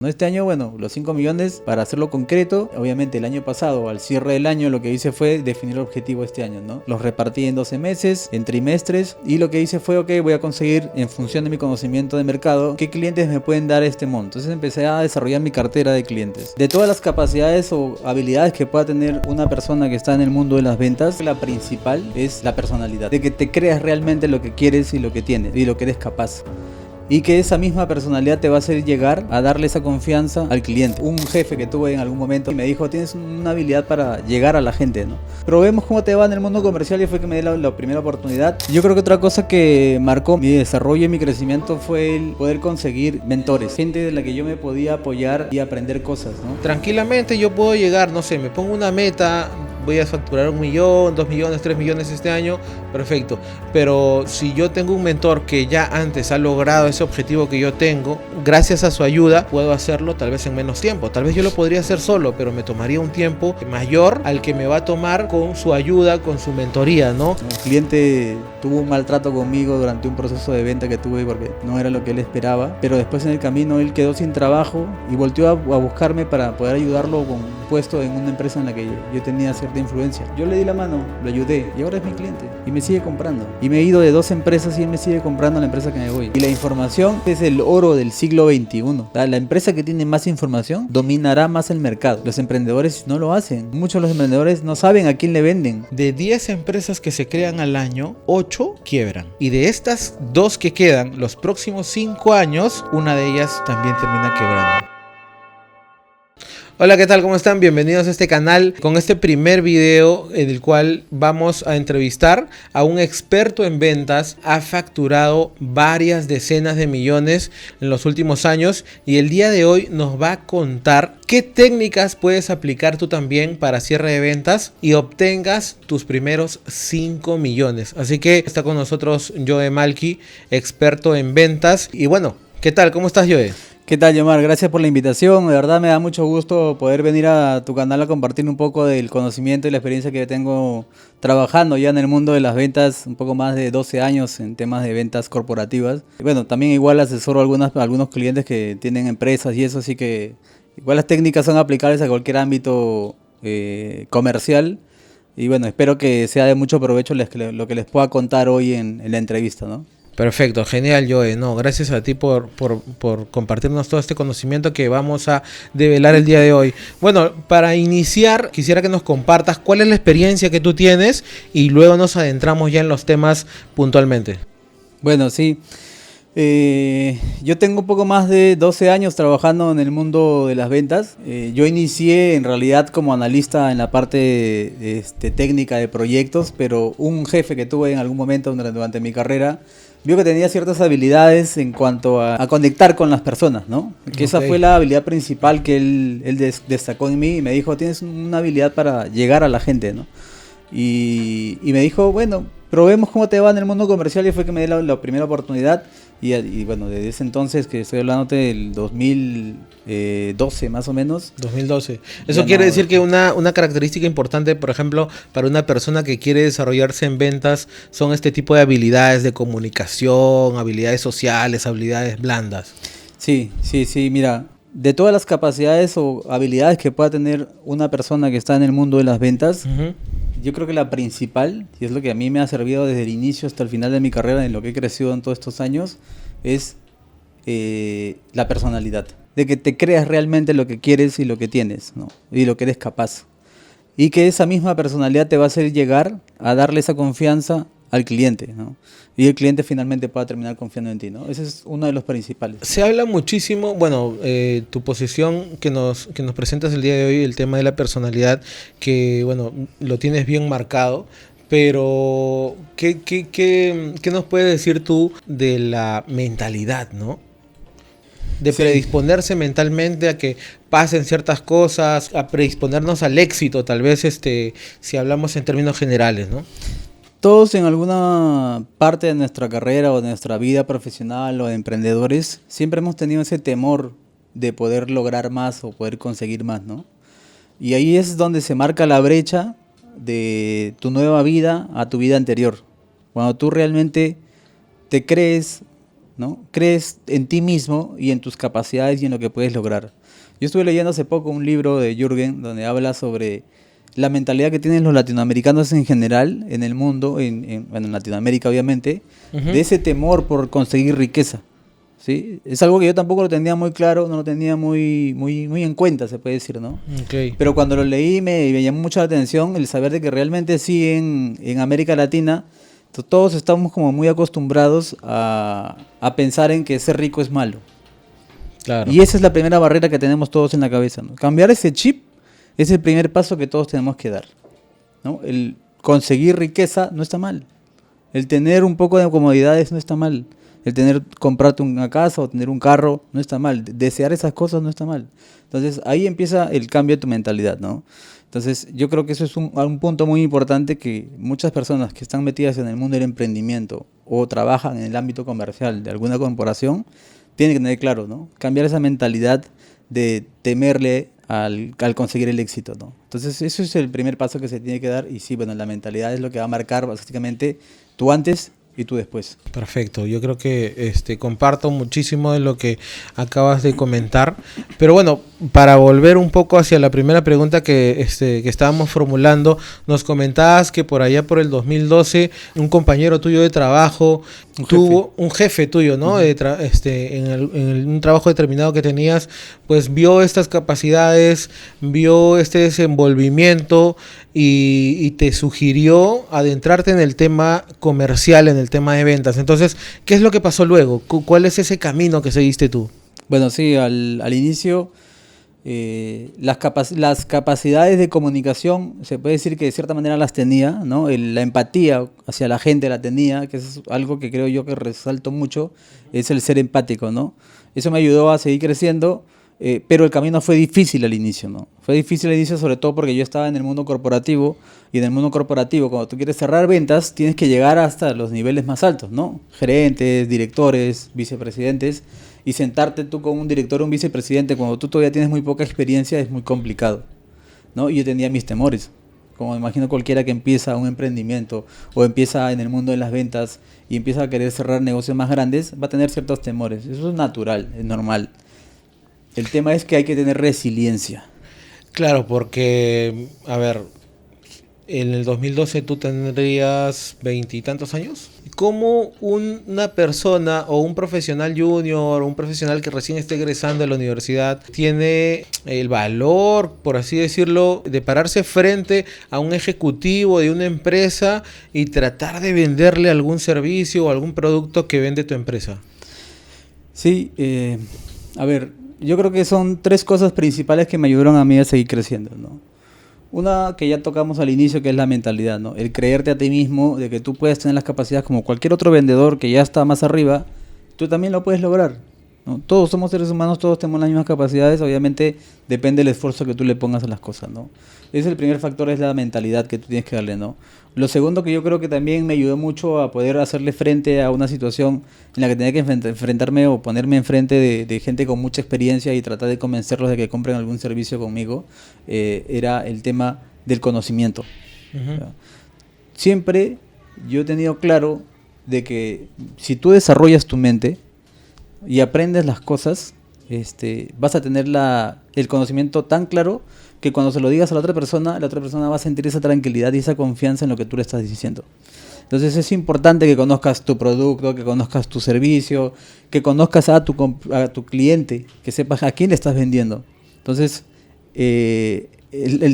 ¿no? Este año, bueno, los 5 millones, para hacerlo concreto, obviamente el año pasado, al cierre del año, lo que hice fue definir el objetivo este año, ¿no? Los repartí en 12 meses, en trimestres, y lo que hice fue, ok, voy a conseguir, en función de mi conocimiento de mercado, qué clientes me pueden dar este monto. Entonces empecé a desarrollar mi cartera de clientes. De todas las capacidades o habilidades que pueda tener una persona que está en el mundo de las ventas, la principal es la personalidad, de que te creas realmente lo que quieres y lo que tienes, y lo que eres capaz. Y que esa misma personalidad te va a hacer llegar a darle esa confianza al cliente. Un jefe que tuve en algún momento me dijo, tienes una habilidad para llegar a la gente, ¿no? Probemos cómo te va en el mundo comercial, y fue que me dio la primera oportunidad. Yo creo que otra cosa que marcó mi desarrollo y mi crecimiento fue el poder conseguir mentores, gente de la que yo me podía apoyar y aprender cosas, ¿no? Tranquilamente yo puedo llegar, no sé, me pongo una meta, voy a facturar 1 millón, 2 millones, 3 millones este año, perfecto. Pero si yo tengo un mentor que ya antes ha logrado ese objetivo que yo tengo, gracias a su ayuda puedo hacerlo tal vez en menos tiempo. Tal vez yo lo podría hacer solo, pero me tomaría un tiempo mayor al que me va a tomar con su ayuda, con su mentoría, ¿no? Un cliente tuvo un maltrato conmigo durante un proceso de venta que tuve porque no era lo que él esperaba, pero después en el camino él quedó sin trabajo y volteó a buscarme para poder ayudarlo con un puesto en una empresa en la que yo tenía cierta influencia. Yo le di la mano, lo ayudé y ahora es mi cliente y me sigue comprando. Y me he ido de 2 empresas y él me sigue comprando a la empresa que me voy. Y la información es el oro del siglo XXI. La empresa que tiene más información dominará más el mercado. Los emprendedores no lo hacen. Muchos de los emprendedores no saben a quién le venden. De 10 empresas que se crean al año, 8 quiebran. Y de estas 2 que quedan, los próximos 5 años, una de ellas también termina quebrando. Hola, ¿qué tal? ¿Cómo están? Bienvenidos a este canal con este primer video en el cual vamos a entrevistar a un experto en ventas. Ha facturado varias decenas de millones en los últimos años y el día de hoy nos va a contar qué técnicas puedes aplicar tú también para cierre de ventas y obtengas tus primeros 5 millones. Así que está con nosotros Joe Malky, experto en ventas. Y bueno, ¿qué tal? ¿Cómo estás, Joe? ¿Qué tal, Yomar? Gracias por la invitación. De verdad me da mucho gusto poder venir a tu canal a compartir un poco del conocimiento y la experiencia que tengo trabajando ya en el mundo de las ventas, un poco más de 12 años en temas de ventas corporativas. Bueno, también igual asesoro a algunos clientes que tienen empresas y eso, así que igual las técnicas son aplicables a cualquier ámbito comercial. Y bueno, espero que sea de mucho provecho lo que les pueda contar hoy en la entrevista, ¿no? Perfecto, genial, Joe. No, gracias a ti por compartirnos todo este conocimiento que vamos a develar el día de hoy. Bueno, para iniciar, quisiera que nos compartas cuál es la experiencia que tú tienes y luego nos adentramos ya en los temas puntualmente. Bueno, sí. Yo tengo un poco más de 12 años trabajando en el mundo de las ventas. Yo inicié en realidad como analista en la parte técnica de proyectos, pero un jefe que tuve en algún momento durante mi carrera vio que tenía ciertas habilidades en cuanto a conectar con las personas, ¿no? Que esa fue la habilidad principal que él destacó en mí y me dijo, tienes una habilidad para llegar a la gente, ¿no? Y me dijo, bueno, probemos cómo te va en el mundo comercial, y fue que me dio la primera oportunidad. Y bueno, desde ese entonces, que estoy hablándote del 2012 más o menos. 2012. Eso quiere decir que una característica importante, por ejemplo, para una persona que quiere desarrollarse en ventas, son este tipo de habilidades de comunicación, habilidades sociales, habilidades blandas. Sí, mira, de todas las capacidades o habilidades que pueda tener una persona que está en el mundo de las ventas, yo creo que la principal, y es lo que a mí me ha servido desde el inicio hasta el final de mi carrera, en lo que he crecido en todos estos años, es la personalidad. De que te creas realmente lo que quieres y lo que tienes, ¿no? Y lo que eres capaz. Y que esa misma personalidad te va a hacer llegar a darle esa confianza al cliente, ¿no? Y el cliente finalmente pueda terminar confiando en ti, ¿no? Ese es uno de los principales. Se habla muchísimo, bueno, tu posición que nos presentas el día de hoy, el tema de la personalidad, que bueno, lo tienes bien marcado, pero ¿qué nos puedes decir tú de la mentalidad, ¿no? De predisponerse mentalmente a que pasen ciertas cosas, a predisponernos al éxito, tal vez si hablamos en términos generales, ¿no? Todos en alguna parte de nuestra carrera o de nuestra vida profesional o de emprendedores siempre hemos tenido ese temor de poder lograr más o poder conseguir más, ¿no? Y ahí es donde se marca la brecha de tu nueva vida a tu vida anterior. Cuando tú realmente te crees ¿no? Crees en ti mismo y en tus capacidades y en lo que puedes lograr. Yo estuve leyendo hace poco un libro de Jürgen donde habla sobre la mentalidad que tienen los latinoamericanos en general en el mundo, bueno, en Latinoamérica obviamente, de ese temor por conseguir riqueza. ¿Sí? Es algo que yo tampoco lo tenía muy claro, no lo tenía muy en cuenta, se puede decir, ¿no? Okay. Pero cuando lo leí me llamó mucho la atención el saber de que realmente sí en América Latina todos estamos como muy acostumbrados a pensar en que ser rico es malo. Claro. Y esa es la primera barrera que tenemos todos en la cabeza, ¿no? Cambiar ese chip es el primer paso que todos tenemos que dar, ¿no? El conseguir riqueza no está mal. El tener un poco de comodidades no está mal. El comprarte una casa o tener un carro no está mal. Desear esas cosas no está mal. Entonces ahí empieza el cambio de tu mentalidad, ¿no? Entonces yo creo que eso es un punto muy importante que muchas personas que están metidas en el mundo del emprendimiento o trabajan en el ámbito comercial de alguna corporación tienen que tener claro, ¿no? Cambiar esa mentalidad de temerle al conseguir el éxito, ¿no? Entonces eso es el primer paso que se tiene que dar y sí, bueno, la mentalidad es lo que va a marcar básicamente tu antes y tú después. Perfecto, yo creo que comparto muchísimo de lo que acabas de comentar, pero bueno, para volver un poco hacia la primera pregunta que estábamos formulando, nos comentabas que por allá por el 2012 un compañero tuyo de trabajo un jefe tuyo, ¿no? En un trabajo determinado que tenías, pues vio estas capacidades, vio este desenvolvimiento y te sugirió adentrarte en el tema comercial, en el tema de ventas. Entonces, ¿qué es lo que pasó luego? ¿Cuál es ese camino que seguiste tú? Bueno, sí, al inicio las capacidades de comunicación se puede decir que de cierta manera las tenía, ¿no? La empatía hacia la gente la tenía, que es algo que creo yo que resalto mucho, es el ser empático, ¿no? Eso me ayudó a seguir creciendo, pero el camino fue difícil al inicio, ¿no? Fue difícil al inicio sobre todo porque yo estaba en el mundo corporativo y en el mundo corporativo cuando tú quieres cerrar ventas tienes que llegar hasta los niveles más altos, ¿no? Gerentes, directores, vicepresidentes. Y sentarte tú con un director o un vicepresidente cuando tú todavía tienes muy poca experiencia es muy complicado, ¿no? Y yo tenía mis temores, como me imagino cualquiera que empieza un emprendimiento o empieza en el mundo de las ventas y empieza a querer cerrar negocios más grandes, va a tener ciertos temores. Eso es natural, es normal. El tema es que hay que tener resiliencia. Claro, porque, a ver, en el 2012 tú tendrías 20 y tantos años. ¿Cómo una persona o un profesional junior o un profesional que recién esté egresando de la universidad tiene el valor, por así decirlo, de pararse frente a un ejecutivo de una empresa y tratar de venderle algún servicio o algún producto que vende tu empresa? Sí, a ver, yo creo que son 3 cosas principales que me ayudaron a mí a seguir creciendo, ¿no? Una que ya tocamos al inicio, que es la mentalidad, ¿no? El creerte a ti mismo, de que tú puedes tener las capacidades como cualquier otro vendedor que ya está más arriba, tú también lo puedes lograr, ¿no? Todos somos seres humanos, todos tenemos las mismas capacidades, obviamente depende del esfuerzo que tú le pongas a las cosas, ¿no? Ese es el primer factor, es la mentalidad que tú tienes que darle, ¿no? Lo segundo que yo creo que también me ayudó mucho a poder hacerle frente a una situación en la que tenía que enfrentarme o ponerme enfrente de gente con mucha experiencia y tratar de convencerlos de que compren algún servicio conmigo, era el tema del conocimiento. Uh-huh. Siempre yo he tenido claro de que si tú desarrollas tu mente y aprendes las cosas, vas a tener el conocimiento tan claro que cuando se lo digas a la otra persona va a sentir esa tranquilidad y esa confianza en lo que tú le estás diciendo. Entonces es importante que conozcas tu producto, que conozcas tu servicio, que conozcas a tu cliente, que sepas a quién le estás vendiendo. Entonces, el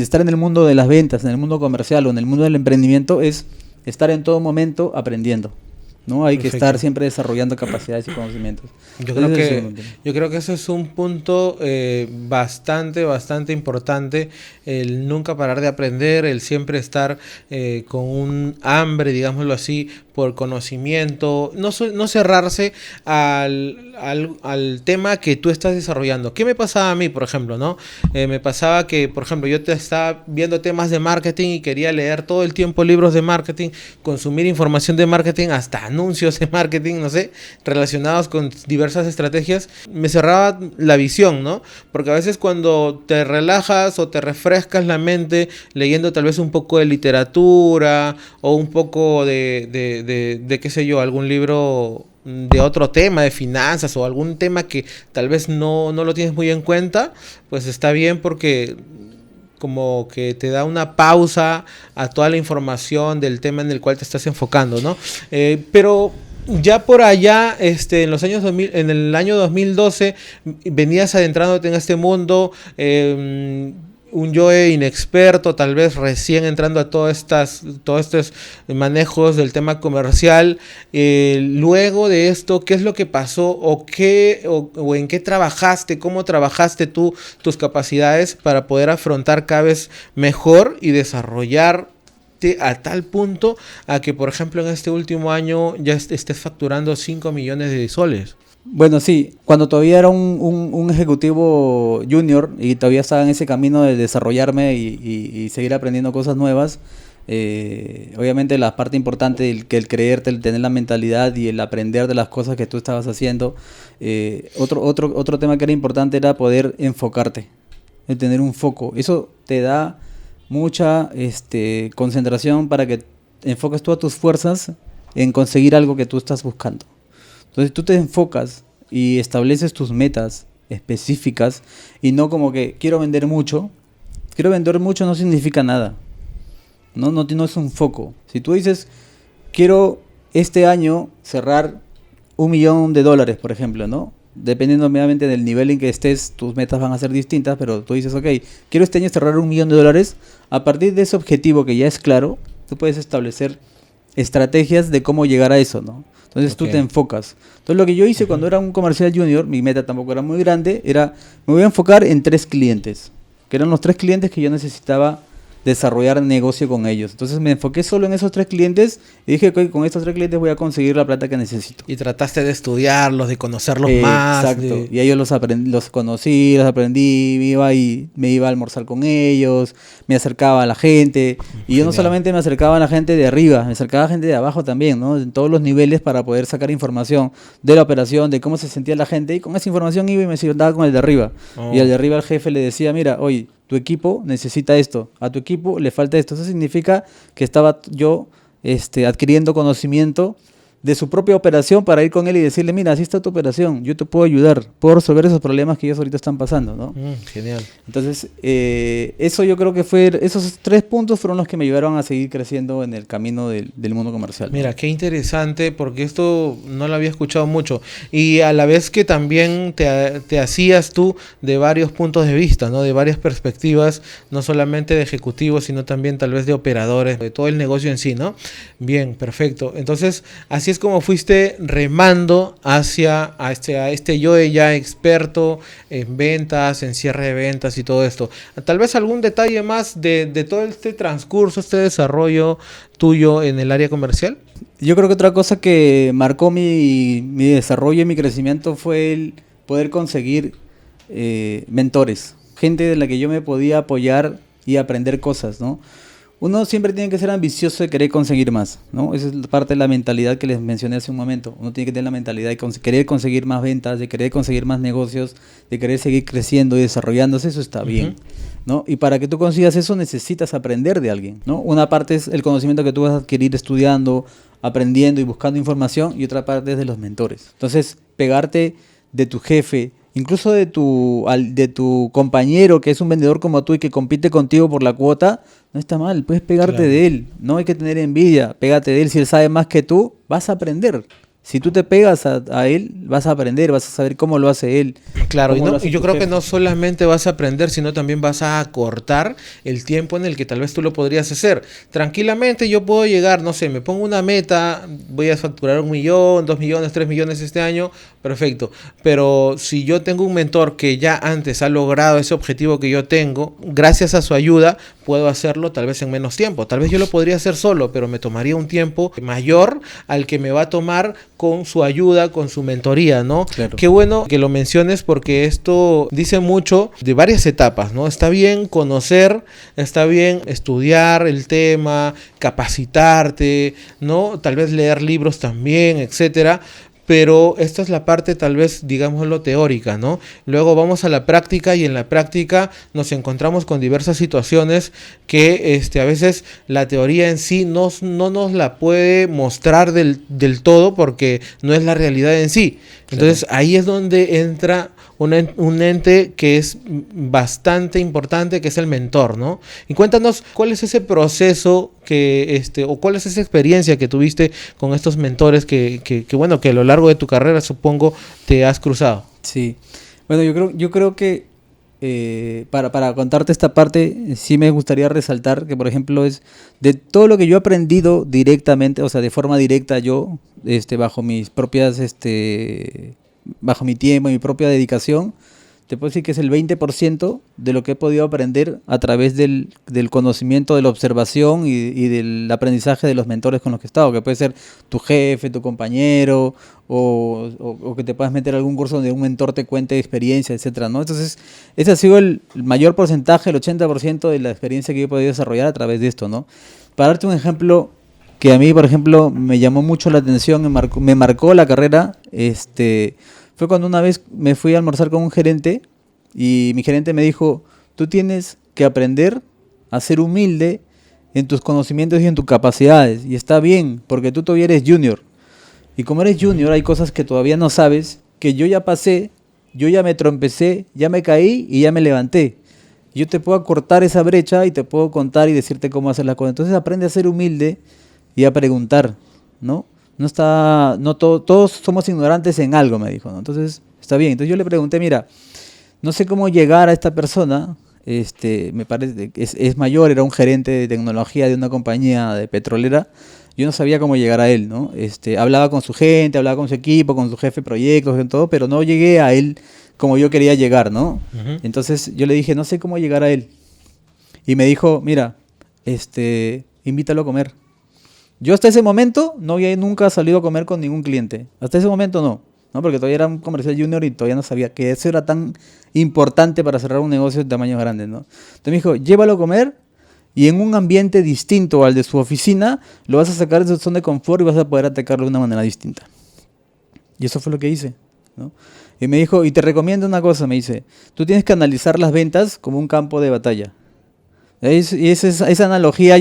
estar en el mundo de las ventas, en el mundo comercial o en el mundo del emprendimiento es estar en todo momento aprendiendo, ¿no? Hay Perfecto. que estar siempre desarrollando capacidades y conocimientos. Yo creo que eso es un punto bastante importante, el nunca parar de aprender, el siempre estar con un hambre, digámoslo así, por conocimiento, no cerrarse al tema que tú estás desarrollando. ¿Qué me pasaba a mí, por ejemplo, no? Me pasaba que, por ejemplo, yo te estaba viendo temas de marketing y quería leer todo el tiempo libros de marketing, consumir información de marketing, hasta anuncios de marketing, no sé, relacionados con diversas estrategias. Me cerraba la visión, ¿no? Porque a veces cuando te relajas o te refrescas la mente leyendo tal vez un poco de literatura o un poco de qué sé yo, algún libro de otro tema, de finanzas o algún tema que tal vez no lo tienes muy en cuenta, pues está bien porque como que te da una pausa a toda la información del tema en el cual te estás enfocando, ¿no? Pero ya por allá, en los años 2000, en el año 2012, venías adentrándote en este mundo, un Joe inexperto, tal vez recién entrando a todos estos manejos del tema comercial. Luego de esto, ¿qué es lo que pasó o en qué trabajaste? ¿Cómo trabajaste tú tus capacidades para poder afrontar cada vez mejor y desarrollar a tal punto a que, por ejemplo, en este último año ya estés facturando 5 millones de soles? Bueno, sí, cuando todavía era un ejecutivo junior y todavía estaba en ese camino de desarrollarme y seguir aprendiendo cosas nuevas, obviamente la parte importante que el creerte, el tener la mentalidad y el aprender de las cosas que tú estabas haciendo, otro tema que era importante era poder enfocarte, el tener un foco. Eso te da mucha concentración para que enfoques todas tus fuerzas en conseguir algo que tú estás buscando. Entonces tú te enfocas y estableces tus metas específicas y no como que quiero vender mucho. Quiero vender mucho no significa nada. No es un foco. Si tú dices quiero este año cerrar $1 millón, por ejemplo, ¿no? Dependiendo obviamente del nivel en que estés, tus metas van a ser distintas, pero tú dices, ok, quiero este año cerrar $1 millón. A partir de ese objetivo que ya es claro, tú puedes establecer estrategias de cómo llegar a eso, ¿no? Entonces tú te enfocas. Entonces lo que yo hice cuando era un comercial junior, mi meta tampoco era muy grande, era me voy a enfocar en 3 clientes, que eran los 3 clientes que yo necesitaba desarrollar negocio con ellos. Entonces me enfoqué solo en esos 3 clientes y dije que con estos 3 clientes voy a conseguir la plata que necesito. Y trataste de estudiarlos, de conocerlos más. Exacto. Y a ellos los conocí, los aprendí, me iba a almorzar con ellos, me acercaba a la gente. Y yo no solamente me acercaba a la gente de arriba, me acercaba a gente de abajo también, ¿no? En todos los niveles para poder sacar información de la operación, de cómo se sentía la gente. Y con esa información iba y me sentaba con el de arriba. Y al de arriba el jefe le decía, mira, oye, tu equipo necesita esto, a tu equipo le falta esto. Eso significa que estaba yo adquiriendo conocimiento de su propia operación para ir con él y decirle, mira, así está tu operación, yo te puedo ayudar, puedo resolver esos problemas que ellos ahorita están pasando, ¿no? Genial. Entonces, eso yo creo que esos 3 puntos fueron los que me ayudaron a seguir creciendo en el camino del mundo comercial, ¿no? Mira, qué interesante, porque esto no lo había escuchado mucho. Y a la vez que también te hacías tú de varios puntos de vista, ¿no? De varias perspectivas, no solamente de ejecutivos, sino también tal vez de operadores, de todo el negocio en sí, ¿no? Bien, perfecto. Entonces, así es como fuiste remando a este yo ya experto en ventas, en cierre de ventas y todo esto. Tal vez algún detalle más de todo este transcurso, este desarrollo tuyo en el área comercial. Yo creo que otra cosa que marcó mi desarrollo y mi crecimiento fue el poder conseguir mentores, gente de la que yo me podía apoyar y aprender cosas, ¿no? Uno siempre tiene que ser ambicioso de querer conseguir más, ¿no? Esa es parte de la mentalidad que les mencioné hace un momento. Uno tiene que tener la mentalidad de querer conseguir más ventas, de querer conseguir más negocios, de querer seguir creciendo y desarrollándose. Eso está bien, ¿no? Y para que tú consigas eso necesitas aprender de alguien, ¿no? Una parte es el conocimiento que tú vas a adquirir estudiando, aprendiendo y buscando información, y otra parte es de los mentores. Entonces, pegarte de tu jefe, incluso de tu compañero que es un vendedor como tú y que compite contigo por la cuota, no está mal, puedes pegarte de él, no hay que tener envidia, pégate de él, si él sabe más que tú, vas a aprender. Si tú te pegas a él, vas a aprender, vas a saber cómo lo hace él. Claro, y yo creo que no solamente vas a aprender, sino también vas a acortar el tiempo en el que tal vez tú lo podrías hacer. Tranquilamente yo puedo llegar, no sé, me pongo una meta, voy a facturar 1 millón, 2 millones, 3 millones este año, perfecto. Pero si yo tengo un mentor que ya antes ha logrado ese objetivo que yo tengo, gracias a su ayuda puedo hacerlo tal vez en menos tiempo. Tal vez yo lo podría hacer solo, pero me tomaría un tiempo mayor al que me va a tomar con su ayuda, con su mentoría, ¿no? Claro. Qué bueno que lo menciones porque esto dice mucho de varias etapas, ¿no? Está bien conocer, está bien estudiar el tema, capacitarte, ¿no? Tal vez leer libros también, etcétera. pero esta es la parte tal vez, digámoslo, teórica, ¿no? Luego vamos a la práctica y en la práctica nos encontramos con diversas situaciones que a veces la teoría en sí no nos la puede mostrar del todo porque no es la realidad en sí. Entonces ahí es donde entra un ente que es bastante importante, que es el mentor, ¿no? Y cuéntanos cuál es ese proceso o cuál es esa experiencia que tuviste con estos mentores que bueno, que a lo largo de tu carrera supongo te has cruzado. Sí, bueno, yo creo que para contarte esta parte, sí me gustaría resaltar que, por ejemplo, es de todo lo que yo he aprendido directamente, o sea, de forma directa yo, bajo mis propias, bajo mi tiempo, mi propia dedicación, te puedo decir que es el 20% de lo que he podido aprender a través del conocimiento, de la observación y del aprendizaje de los mentores con los que he estado, que puede ser tu jefe, tu compañero, o que te puedas meter a algún curso donde un mentor te cuente experiencia, etcétera, ¿no? Entonces, ese ha sido el mayor porcentaje, el 80% de la experiencia que yo he podido desarrollar a través de esto, ¿no? Para darte un ejemplo que a mí, por ejemplo, me llamó mucho la atención, me marcó la carrera, fue cuando una vez me fui a almorzar con un gerente y mi gerente me dijo, tú tienes que aprender a ser humilde en tus conocimientos y en tus capacidades. Y está bien, porque tú todavía eres junior. Y como eres junior, hay cosas que todavía no sabes, que yo ya pasé, yo ya me trompecé, ya me caí y ya me levanté. Yo te puedo acortar esa brecha y te puedo contar y decirte cómo hacer las cosas. Entonces aprende a ser humilde y a preguntar, ¿no? Todos somos ignorantes en algo, me dijo, ¿no? Entonces, está bien. Entonces yo le pregunté, mira, no sé cómo llegar a esta persona, me parece que es mayor, era un gerente de tecnología de una compañía de petrolera, yo no sabía cómo llegar a él, ¿no? Hablaba con su gente, hablaba con su equipo, con su jefe de proyectos, en todo, pero no llegué a él como yo quería llegar, ¿no? Uh-huh. Entonces yo le dije, no sé cómo llegar a él. Y me dijo, mira, invítalo a comer. Yo hasta ese momento no había nunca salido a comer con ningún cliente. Hasta ese momento no, porque todavía era un comercial junior y todavía no sabía que eso era tan importante para cerrar un negocio de tamaños grandes, ¿no? Entonces me dijo, llévalo a comer y en un ambiente distinto al de su oficina, lo vas a sacar de su zona de confort y vas a poder atacarlo de una manera distinta. Y eso fue lo que hice, ¿no? Y me dijo, y te recomiendo una cosa, me dice, tú tienes que analizar las ventas como un campo de batalla. Y esa analogía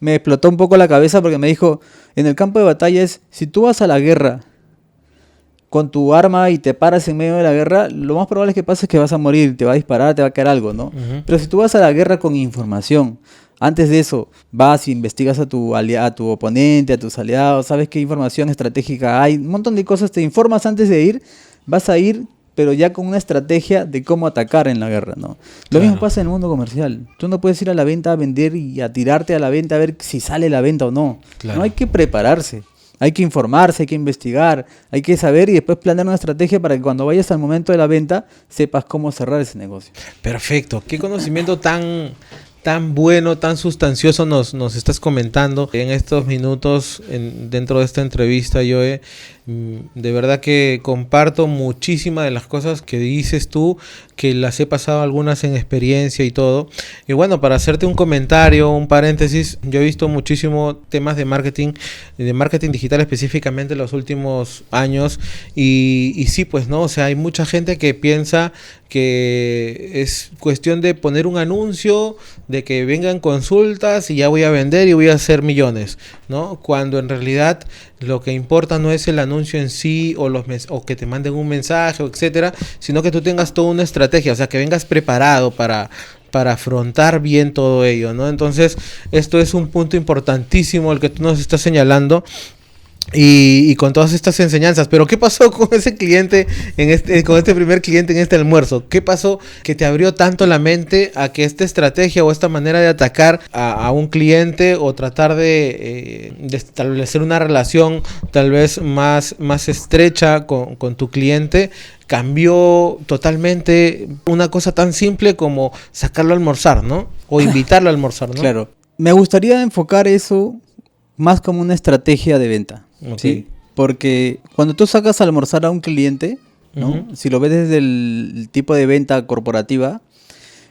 me explotó un poco la cabeza porque me dijo, en el campo de batalla si tú vas a la guerra con tu arma y te paras en medio de la guerra, lo más probable es que pase es que vas a morir, te va a disparar, te va a caer algo, ¿no? Uh-huh. Pero si tú vas a la guerra con información, antes de eso vas y investigas a tu oponente, a tus aliados, sabes qué información estratégica hay, un montón de cosas, te informas antes de ir, vas a ir pero ya con una estrategia de cómo atacar en la guerra, ¿no? Lo mismo pasa en el mundo comercial. Tú no puedes ir a la venta a vender y a tirarte a la venta a ver si sale la venta o no. Claro. No, hay que prepararse, hay que informarse, hay que investigar, hay que saber y después planear una estrategia para que cuando vayas al momento de la venta sepas cómo cerrar ese negocio. Perfecto. Qué conocimiento tan bueno, tan sustancioso nos estás comentando en estos minutos dentro de esta entrevista, Joe. De verdad que comparto muchísimas de las cosas que dices tú, que las he pasado algunas en experiencia y todo. Y bueno, para hacerte un comentario, un paréntesis, yo he visto muchísimo temas de marketing digital específicamente en los últimos años y sí, pues no, o sea, hay mucha gente que piensa que es cuestión de poner un anuncio, de que vengan consultas y ya voy a vender y voy a hacer millones, ¿no? Cuando en realidad lo que importa no es el anuncio en sí o que te manden un mensaje, etcétera, sino que tú tengas toda una estrategia, o sea, que vengas preparado para afrontar bien todo ello, ¿no? Entonces, esto es un punto importantísimo el que tú nos estás señalando. Y con todas estas enseñanzas, pero ¿qué pasó con ese cliente con este primer cliente en este almuerzo? ¿Qué pasó que te abrió tanto la mente a que esta estrategia o esta manera de atacar a un cliente o tratar de establecer una relación tal vez más estrecha con tu cliente cambió totalmente una cosa tan simple como sacarlo a almorzar, ¿no? O invitarlo a almorzar, ¿no? Claro. Me gustaría enfocar eso más como una estrategia de venta. Okay. ¿Sí? Porque cuando tú sacas a almorzar a un cliente, ¿no? Uh-huh. Si lo ves desde el tipo de venta corporativa,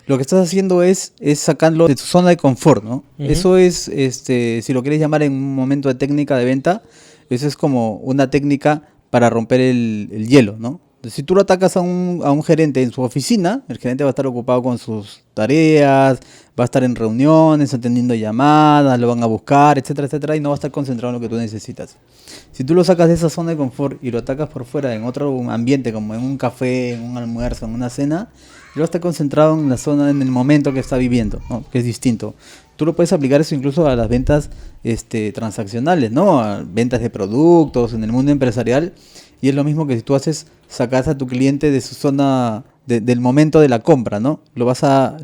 lo que estás haciendo es sacarlo de su zona de confort, ¿no? Uh-huh. Eso es, si lo quieres llamar en un momento de técnica de venta, eso es como una técnica para romper el hielo, ¿no? Entonces, si tú lo atacas a un gerente en su oficina, el gerente va a estar ocupado con sus tareas, va a estar en reuniones, atendiendo llamadas, lo van a buscar, etcétera, etcétera, y no va a estar concentrado en lo que tú necesitas. Si tú lo sacas de esa zona de confort y lo atacas por fuera, en otro ambiente, como en un café, en un almuerzo, en una cena, él va a estar concentrado en la zona, en el momento que está viviendo, ¿no? Que es distinto. Tú lo puedes aplicar eso incluso a las ventas transaccionales, ¿no? A ventas de productos, en el mundo empresarial. Y es lo mismo que si tú sacas a tu cliente de su zona del momento de la compra, ¿no? Le vas a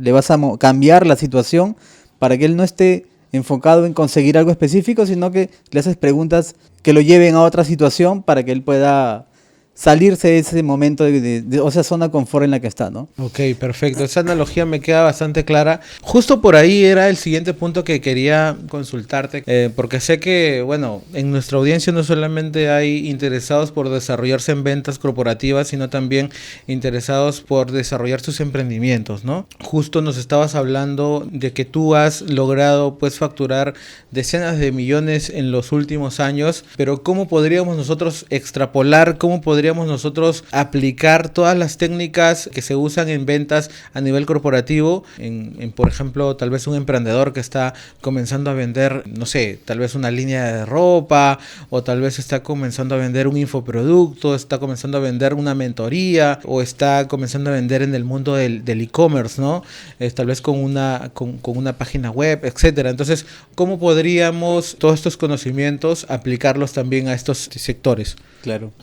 cambiar la situación para que él no esté enfocado en conseguir algo específico, sino que le haces preguntas que lo lleven a otra situación para que él pueda salirse de ese momento o esa zona de confort en la que está, ¿no? Ok, perfecto. Esa analogía me queda bastante clara. Justo por ahí era el siguiente punto que quería consultarte, porque sé que, bueno, en nuestra audiencia no solamente hay interesados por desarrollarse en ventas corporativas, sino también interesados por desarrollar sus emprendimientos, ¿no? Justo nos estabas hablando de que tú has logrado, pues, facturar decenas de millones en los últimos años, pero ¿cómo podríamos nosotros extrapolar, cómo podríamos nosotros aplicar todas las técnicas que se usan en ventas a nivel corporativo por ejemplo, tal vez un emprendedor que está comenzando a vender, no sé, tal vez una línea de ropa, o tal vez está comenzando a vender un infoproducto, está comenzando a vender una mentoría, o está comenzando a vender en el mundo del e-commerce, ¿no? Tal vez con una página web, etcétera. Entonces, ¿cómo podríamos todos estos conocimientos aplicarlos también a estos sectores? Claro.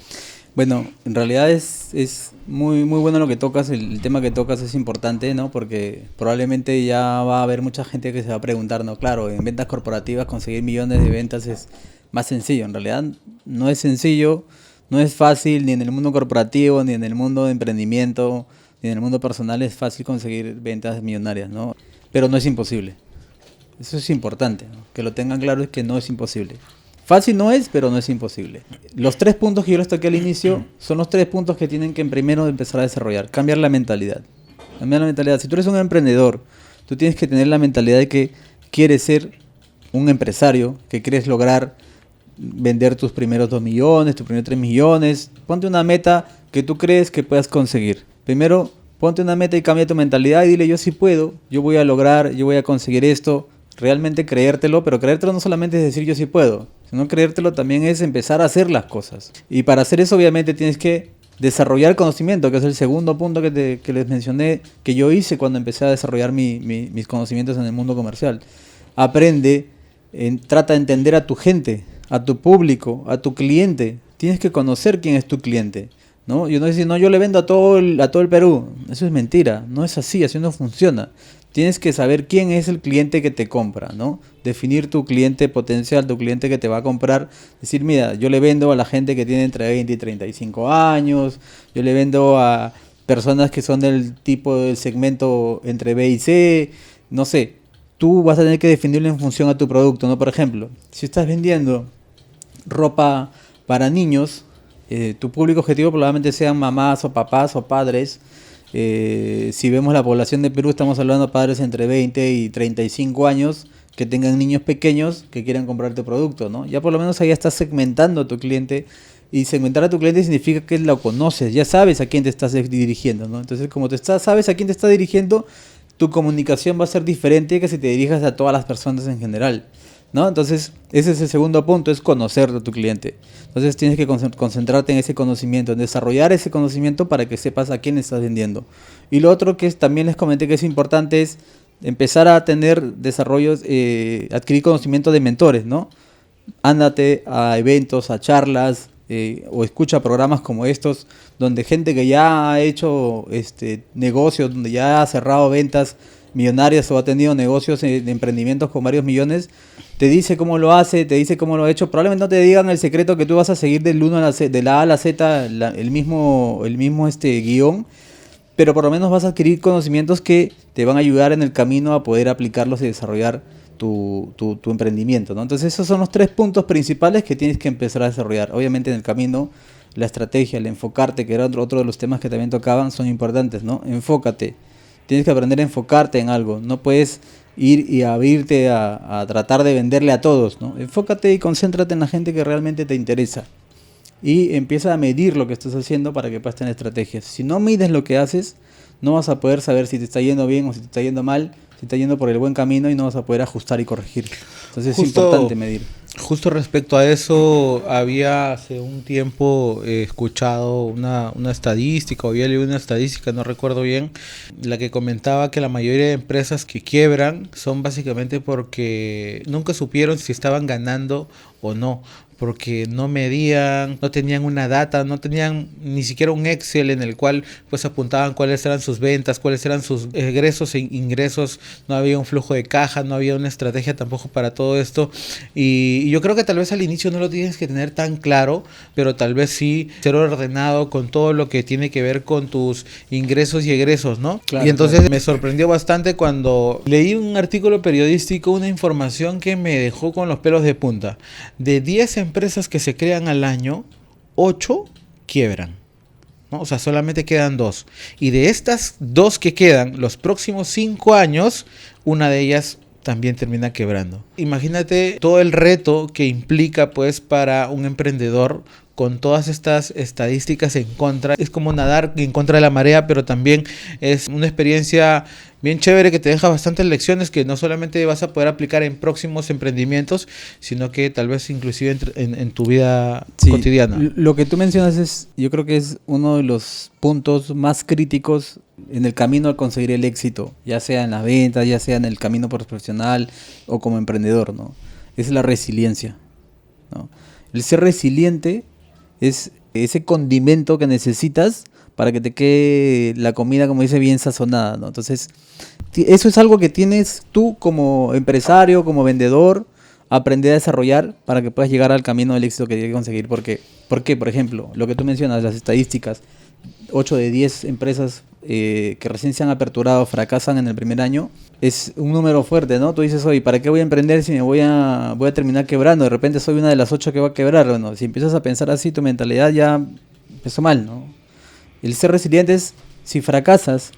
Bueno, en realidad es muy, muy bueno lo que tocas, el tema que tocas es importante, ¿no? Porque probablemente ya va a haber mucha gente que se va a preguntar, ¿no? Claro, en ventas corporativas conseguir millones de ventas es más sencillo. En realidad no es sencillo, no es fácil, ni en el mundo corporativo, ni en el mundo de emprendimiento, ni en el mundo personal es fácil conseguir ventas millonarias, ¿no? Pero no es imposible. Eso es importante, ¿no? Que lo tengan claro, es que no es imposible. Fácil no es, pero no es imposible. Los 3 puntos que yo les toqué al inicio son los 3 puntos que tienen que primero empezar a desarrollar. Cambiar la mentalidad. Cambiar la mentalidad. Si tú eres un emprendedor, tú tienes que tener la mentalidad de que quieres ser un empresario, que quieres lograr vender tus primeros 2 millones, tus primeros 3 millones. Ponte una meta que tú crees que puedas conseguir. Primero, ponte una meta y cambia tu mentalidad y dile: yo sí puedo, yo voy a lograr, yo voy a conseguir esto. Realmente creértelo, pero creértelo no solamente es decir yo sí puedo, sino creértelo también es empezar a hacer las cosas. Y para hacer eso obviamente tienes que desarrollar conocimiento, que es el segundo punto que les mencioné, que yo hice cuando empecé a desarrollar mis conocimientos en el mundo comercial. Aprende, trata de entender a tu gente, a tu público, a tu cliente. Tienes que conocer quién es tu cliente, ¿no? Yo no decir, no, yo le vendo a todo el Perú. Eso es mentira, no es así no funciona. Tienes que saber quién es el cliente que te compra, ¿no? Definir tu cliente potencial, tu cliente que te va a comprar. Decir, mira, yo le vendo a la gente que tiene entre 20 y 35 años. Yo le vendo a personas que son del segmento entre B y C. No sé, tú vas a tener que definirlo en función a tu producto, ¿no? Por ejemplo, si estás vendiendo ropa para niños, tu público objetivo probablemente sean mamás o papás o padres. Si vemos la población de Perú, estamos hablando de padres entre 20 y 35 años que tengan niños pequeños que quieran comprar tu producto, ¿no? Ya por lo menos ahí estás segmentando a tu cliente, y segmentar a tu cliente significa que lo conoces, ya sabes a quién te estás dirigiendo, ¿no? Entonces, como sabes a quién te estás dirigiendo, tu comunicación va a ser diferente que si te dirijas a todas las personas en general, ¿no? Entonces, ese es el segundo punto, es conocer a tu cliente. Entonces tienes que concentrarte en ese conocimiento, en desarrollar ese conocimiento para que sepas a quién estás vendiendo. Y lo otro que también les comenté que es importante es empezar a tener desarrollos, adquirir conocimiento de mentores, ¿no? Ándate a eventos, a charlas, o escucha programas como estos, donde gente que ya ha hecho negocios, donde ya ha cerrado ventas millonarias o ha tenido negocios de emprendimientos con varios millones, te dice cómo lo hace, te dice cómo lo ha hecho. Probablemente no te digan el secreto que tú vas a seguir del 1 a la Z, de la A a la Z, el mismo guión, pero por lo menos vas a adquirir conocimientos que te van a ayudar en el camino a poder aplicarlos y desarrollar tu emprendimiento, ¿no? Entonces esos son los 3 puntos principales que tienes que empezar a desarrollar. Obviamente en el camino la estrategia, el enfocarte, que era otro de los temas que también tocaban, son importantes, ¿no? Enfócate. Tienes que aprender a enfocarte en algo. No puedes ir y abrirte a tratar de venderle a todos, ¿no? Enfócate y concéntrate en la gente que realmente te interesa. y empieza a medir lo que estás haciendo para que puedas tener estrategias. Si no mides lo que haces, no vas a poder saber si te está yendo bien o si te está yendo mal, si está yendo por el buen camino y no vas a poder ajustar y corregir. Entonces es importante medir. Justo respecto a eso, había hace un tiempo escuchado una estadística, o había leído una estadística, no recuerdo bien, la que comentaba que la mayoría de empresas que quiebran son básicamente porque nunca supieron si estaban ganando o no, porque no medían, no tenían una data, no tenían ni siquiera un Excel en el cual pues apuntaban cuáles eran sus ventas, cuáles eran sus egresos e ingresos, no había un flujo de caja, no había una estrategia tampoco para todo esto, y yo creo que tal vez al inicio no lo tienes que tener tan claro, pero tal vez sí ser ordenado con todo lo que tiene que ver con tus ingresos y egresos, ¿no? Claro, y entonces claro. me sorprendió bastante cuando leí un artículo periodístico, una información que me dejó con los pelos de punta. De 10 empresas que se crean al año, 8 quiebran, ¿no? O sea, solamente quedan 2. Y de estas 2 que quedan, los próximos 5 años, una de ellas también termina quebrando. Imagínate todo el reto que implica pues para un emprendedor con todas estas estadísticas en contra. Es como nadar en contra de la marea, pero también es una experiencia bien chévere que te deja bastantes lecciones que no solamente vas a poder aplicar en próximos emprendimientos, sino que tal vez inclusive en tu vida cotidiana. Lo que tú mencionas yo creo que es uno de los puntos más críticos en el camino a conseguir el éxito, ya sea en las ventas, ya sea en el camino profesional o como emprendedor, ¿no? Es la resiliencia, ¿no? El ser resiliente es ese condimento que necesitas para que te quede la comida, como dice, bien sazonada, ¿no? Entonces, eso es algo que tienes tú como empresario, como vendedor, aprender a desarrollar para que puedas llegar al camino del éxito que tienes que conseguir. ¿Por qué? Por ejemplo, lo que tú mencionas, las estadísticas, 8 de 10 empresas que recién se han aperturado fracasan en el primer año, es un número fuerte, ¿no? Tú dices, oye, ¿para qué voy a emprender si me voy a terminar quebrando? De repente soy una de las 8 que va a quebrar. Bueno, si empiezas a pensar así, tu mentalidad ya empezó mal, ¿no? El ser resiliente es, si fracasas,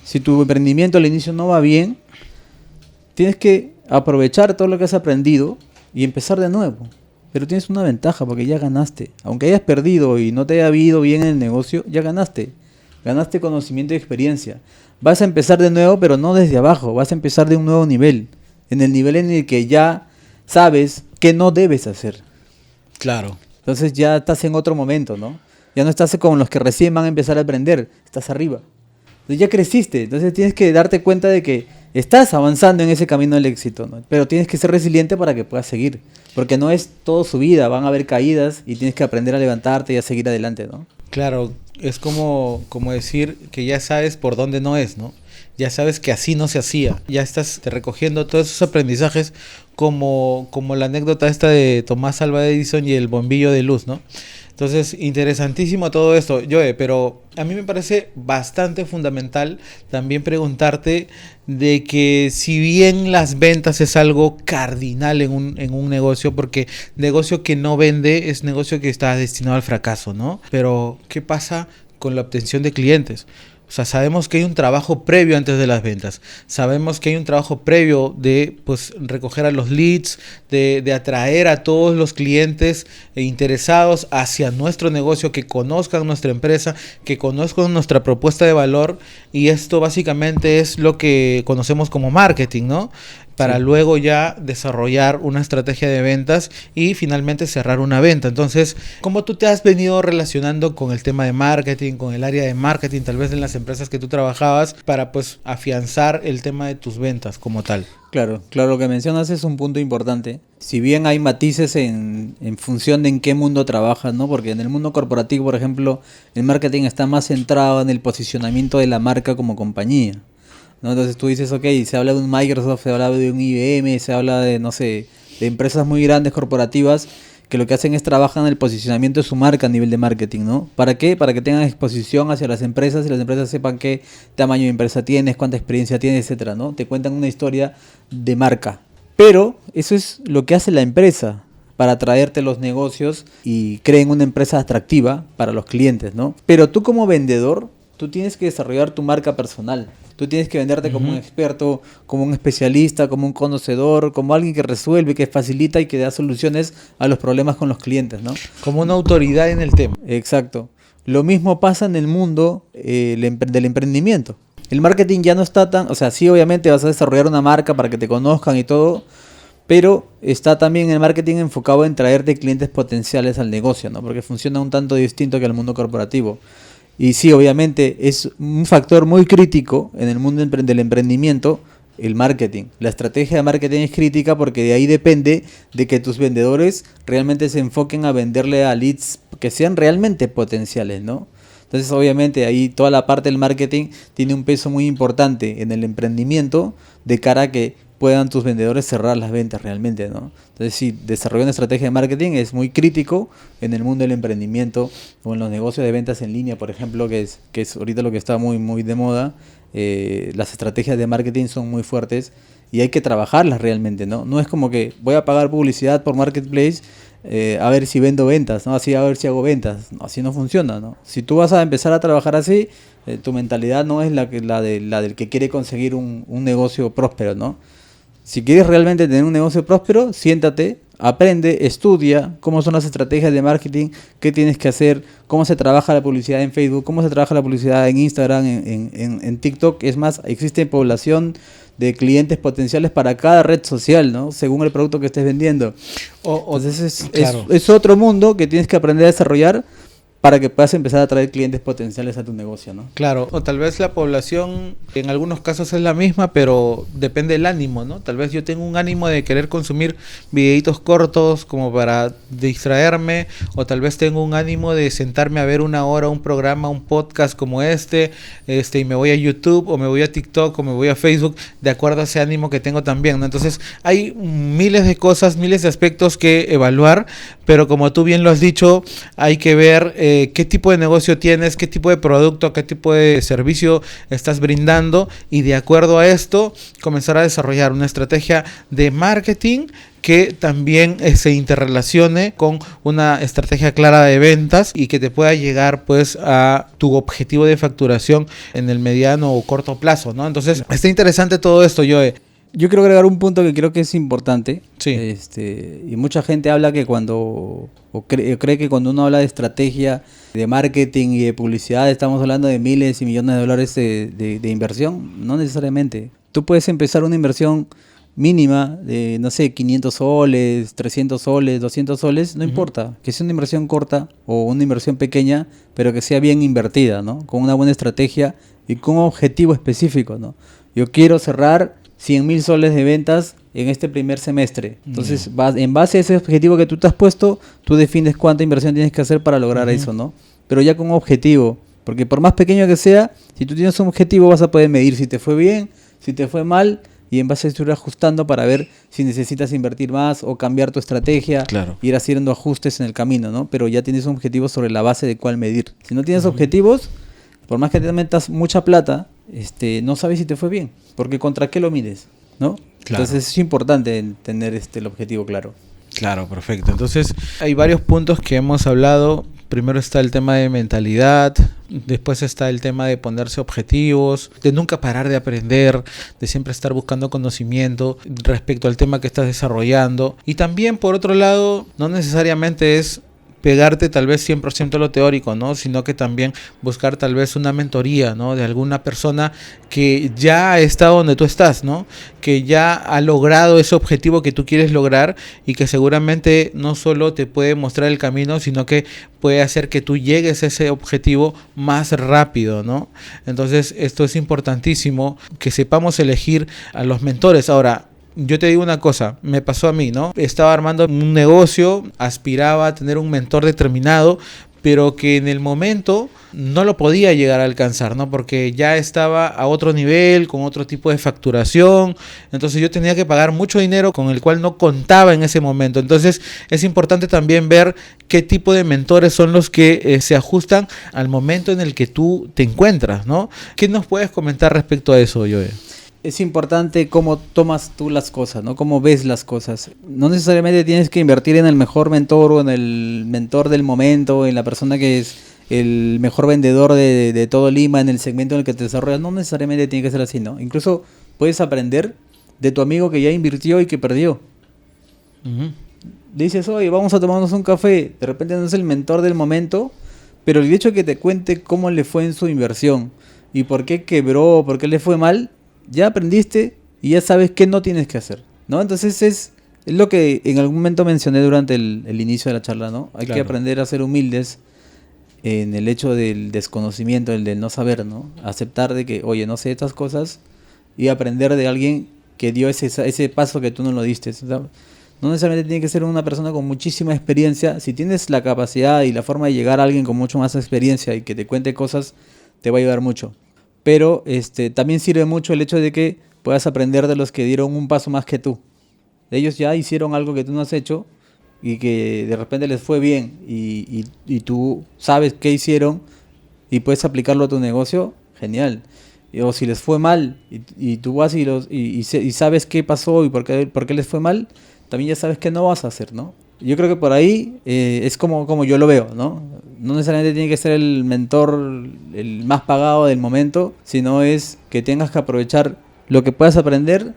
si tu emprendimiento al inicio no va bien, tienes que aprovechar todo lo que has aprendido y empezar de nuevo. Pero tienes una ventaja porque ya ganaste. Aunque hayas perdido y no te haya ido bien en el negocio, ya ganaste. Ganaste conocimiento y experiencia. Vas a empezar de nuevo, pero no desde abajo. Vas a empezar de un nuevo nivel. En el nivel en el que ya sabes qué no debes hacer. Claro. Entonces ya estás en otro momento, ¿no? Ya no estás con los que recién van a empezar a aprender. Estás arriba. Entonces ya creciste. Entonces tienes que darte cuenta de que estás avanzando en ese camino del éxito, ¿no? Pero tienes que ser resiliente para que puedas seguir. Porque no es todo su vida. Van a haber caídas y tienes que aprender a levantarte y a seguir adelante, ¿no? Claro, es como decir que ya sabes por dónde no es, ¿no? Ya sabes que así no se hacía. Ya estás recogiendo todos esos aprendizajes como la anécdota esta de Tomás Alva Edison y el bombillo de luz, ¿no? Entonces, interesantísimo todo esto, Joe, pero a mí me parece bastante fundamental también preguntarte de que si bien las ventas es algo cardinal en un negocio, porque negocio que no vende es negocio que está destinado al fracaso, ¿no? Pero, ¿qué pasa con la obtención de clientes? O sea, sabemos que hay un trabajo previo antes de las ventas. Sabemos que hay un trabajo previo de pues recoger a los leads, de atraer a todos los clientes interesados hacia nuestro negocio, que conozcan nuestra empresa, que conozcan nuestra propuesta de valor. Y esto básicamente es lo que conocemos como marketing, ¿no? Para luego ya desarrollar una estrategia de ventas y finalmente cerrar una venta. Entonces, ¿cómo tú te has venido relacionando con el tema de marketing, con el área de marketing, tal vez en las empresas que tú trabajabas, para pues afianzar el tema de tus ventas como tal? Claro, lo que mencionas es un punto importante. Si bien hay matices en función de en qué mundo trabajas, ¿no? Porque en el mundo corporativo, por ejemplo, el marketing está más centrado en el posicionamiento de la marca como compañía, ¿no? Entonces tú dices, ok, se habla de un Microsoft, se habla de un IBM, se habla de, no sé, de empresas muy grandes corporativas que lo que hacen es trabajar en el posicionamiento de su marca a nivel de marketing, ¿no? ¿Para qué? Para que tengan exposición hacia las empresas y las empresas sepan qué tamaño de empresa tienes, cuánta experiencia tienes, etcétera, ¿no? Te cuentan una historia de marca. Pero eso es lo que hace la empresa para atraerte los negocios y creen una empresa atractiva para los clientes, ¿no? Pero tú como vendedor tú tienes que desarrollar tu marca personal. Tú tienes que venderte como un experto, como un especialista, como un conocedor, como alguien que resuelve, que facilita y que da soluciones a los problemas con los clientes, ¿no? Como una autoridad en el tema. Exacto. Lo mismo pasa en el mundo del emprendimiento. El marketing ya no está tan... O sea, sí, obviamente vas a desarrollar una marca para que te conozcan y todo, pero está también el marketing enfocado en traerte clientes potenciales al negocio, ¿no? Porque funciona un tanto distinto que el mundo corporativo. Y sí, obviamente es un factor muy crítico en el mundo del emprendimiento, el marketing. La estrategia de marketing es crítica porque de ahí depende de que tus vendedores realmente se enfoquen a venderle a leads que sean realmente potenciales, ¿no? Entonces, obviamente, ahí toda la parte del marketing tiene un peso muy importante en el emprendimiento de cara a que puedan tus vendedores cerrar las ventas realmente, ¿no? Entonces, sí, desarrollar una estrategia de marketing es muy crítico en el mundo del emprendimiento o en los negocios de ventas en línea, por ejemplo, que es ahorita lo que está muy, muy de moda. Las estrategias de marketing son muy fuertes y hay que trabajarlas realmente, ¿no? No es como que voy a pagar publicidad por Marketplace a ver si vendo ventas, ¿no? Así a ver si hago ventas. No, así no funciona, ¿no? Si tú vas a empezar a trabajar así, tu mentalidad no es la del que quiere conseguir un negocio próspero, ¿no? Si quieres realmente tener un negocio próspero, siéntate, aprende, estudia cómo son las estrategias de marketing, qué tienes que hacer, cómo se trabaja la publicidad en Facebook, cómo se trabaja la publicidad en Instagram, en TikTok. Es más, existe población de clientes potenciales para cada red social, ¿no? Según el producto que estés vendiendo. Entonces es otro mundo que tienes que aprender a desarrollar para que puedas empezar a atraer clientes potenciales a tu negocio, ¿no? Claro, o tal vez la población en algunos casos es la misma, pero depende del ánimo, ¿no? Tal vez yo tengo un ánimo de querer consumir videitos cortos como para distraerme, o tal vez tengo un ánimo de sentarme a ver una hora un programa, un podcast como y me voy a YouTube, o me voy a TikTok, o me voy a Facebook, de acuerdo a ese ánimo que tengo también, ¿no? Entonces hay miles de cosas, miles de aspectos que evaluar, pero como tú bien lo has dicho, hay que ver qué tipo de negocio tienes, qué tipo de producto, qué tipo de servicio estás brindando, y de acuerdo a esto comenzar a desarrollar una estrategia de marketing que también se interrelacione con una estrategia clara de ventas y que te pueda llegar pues a tu objetivo de facturación en el mediano o corto plazo, ¿no? Entonces está interesante todo esto, Joe. Yo quiero agregar un punto que creo que es importante. Sí. Y mucha gente habla que cree que cuando uno habla de estrategia, de marketing y de publicidad, estamos hablando de miles y millones de dólares de inversión. No necesariamente. Tú puedes empezar una inversión mínima de, no sé, 500 soles, 300 soles, 200 soles, no importa. Que sea una inversión corta o una inversión pequeña, pero que sea bien invertida, ¿no? Con una buena estrategia y con un objetivo específico, ¿no? Yo quiero cerrar 100,000 soles de ventas en este primer semestre. Entonces, en base a ese objetivo que tú te has puesto, tú defines cuánta inversión tienes que hacer para lograr eso, ¿no? Pero ya con un objetivo. Porque por más pequeño que sea, si tú tienes un objetivo vas a poder medir si te fue bien, si te fue mal, y en base a eso ir ajustando para ver si necesitas invertir más o cambiar tu estrategia, Claro. ir haciendo ajustes en el camino, ¿no? Pero ya tienes un objetivo sobre la base de cuál medir. Si no tienes objetivos, por más que te metas mucha plata, no sabes si te fue bien, porque contra qué lo mides, ¿no? Claro. Entonces es importante tener el objetivo claro. Claro, perfecto. Entonces hay varios puntos que hemos hablado. Primero está el tema de mentalidad, después está el tema de ponerse objetivos, de nunca parar de aprender, de siempre estar buscando conocimiento respecto al tema que estás desarrollando. Y también, por otro lado, no necesariamente es pegarte tal vez 100% a lo teórico, ¿no? Sino que también buscar tal vez una mentoría, ¿no? De alguna persona que ya ha estado donde tú estás, ¿no? Que ya ha logrado ese objetivo que tú quieres lograr y que seguramente no solo te puede mostrar el camino, sino que puede hacer que tú llegues a ese objetivo más rápido, ¿no? Entonces esto es importantísimo, que sepamos elegir a los mentores. Ahora, yo te digo una cosa, me pasó a mí, ¿no? Estaba armando un negocio, aspiraba a tener un mentor determinado, pero que en el momento no lo podía llegar a alcanzar, ¿no? Porque ya estaba a otro nivel, con otro tipo de facturación. Entonces yo tenía que pagar mucho dinero con el cual no contaba en ese momento. Entonces es importante también ver qué tipo de mentores son los que se ajustan al momento en el que tú te encuentras, ¿no? ¿Qué nos puedes comentar respecto a eso, Joe? Es importante cómo tomas tú las cosas, ¿no? Cómo ves las cosas. No necesariamente tienes que invertir en el mejor mentor o en el mentor del momento, en la persona que el mejor vendedor de todo Lima en el segmento en el que te desarrollas. No necesariamente tiene que ser así, ¿no? Incluso puedes aprender de tu amigo que ya invirtió y que perdió. Ujú. Dices, oye, vamos a tomarnos un café. De repente no es el mentor del momento, pero el hecho de que te cuente cómo le fue en su inversión y por qué quebró, por qué le fue mal, ya aprendiste y ya sabes qué no tienes que hacer, ¿no? Entonces es lo que en algún momento mencioné durante el inicio de la charla, ¿no? Hay que Claro. aprender a ser humildes en el hecho del desconocimiento, el del no saber, ¿no? Aceptar de que, oye, no sé estas cosas y aprender de alguien que dio ese paso que tú no lo diste. O sea, no necesariamente tiene que ser una persona con muchísima experiencia. Si tienes la capacidad y la forma de llegar a alguien con mucho más experiencia y que te cuente cosas, te va a ayudar mucho. Pero también sirve mucho el hecho de que puedas aprender de los que dieron un paso más que tú. Ellos ya hicieron algo que tú no has hecho y que de repente les fue bien y tú sabes qué hicieron y puedes aplicarlo a tu negocio, genial. O si les fue mal y tú vas y sabes qué pasó y por qué les fue mal, también ya sabes qué no vas a hacer, ¿no? Yo creo que por ahí es como yo lo veo, ¿no? No necesariamente tiene que ser el mentor el más pagado del momento, sino es que tengas que aprovechar lo que puedas aprender,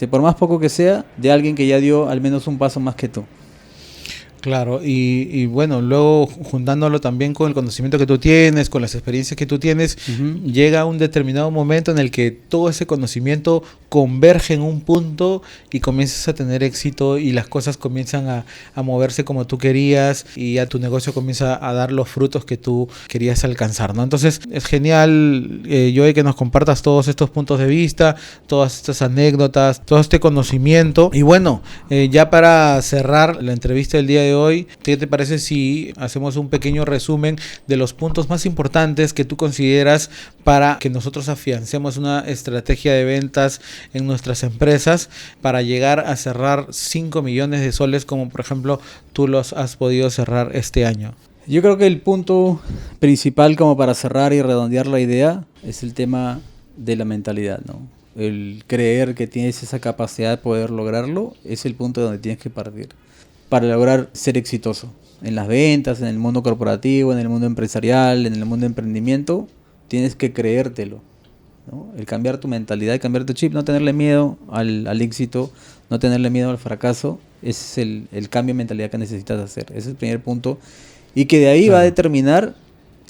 por más poco que sea, de alguien que ya dio al menos un paso más que tú. Claro, y bueno, luego juntándolo también con el conocimiento que tú tienes, con las experiencias que tú tienes, Ujú. llega un determinado momento en el que todo ese conocimiento converge en un punto y comienzas a tener éxito y las cosas comienzan a moverse como tú querías y ya tu negocio comienza a dar los frutos que tú querías alcanzar, ¿no? Entonces es genial, Joey, que nos compartas todos estos puntos de vista, todas estas anécdotas, todo este conocimiento. Y bueno, ya para cerrar la entrevista del día de hoy, ¿qué te parece si hacemos un pequeño resumen de los puntos más importantes que tú consideras para que nosotros afiancemos una estrategia de ventas en nuestras empresas para llegar a cerrar 5 millones de soles como por ejemplo tú los has podido cerrar este año? Yo creo que el punto principal como para cerrar y redondear la idea es el tema de la mentalidad, ¿no? El creer que tienes esa capacidad de poder lograrlo es el punto donde tienes que partir para lograr ser exitoso en las ventas, en el mundo corporativo, en el mundo empresarial, en el mundo de emprendimiento. Tienes que creértelo, ¿no? El cambiar tu mentalidad, el cambiar tu chip, no tenerle miedo al éxito, no tenerle miedo al fracaso, ese es el cambio de mentalidad que necesitas hacer. Ese es el primer punto. Y que de ahí va a Claro. determinar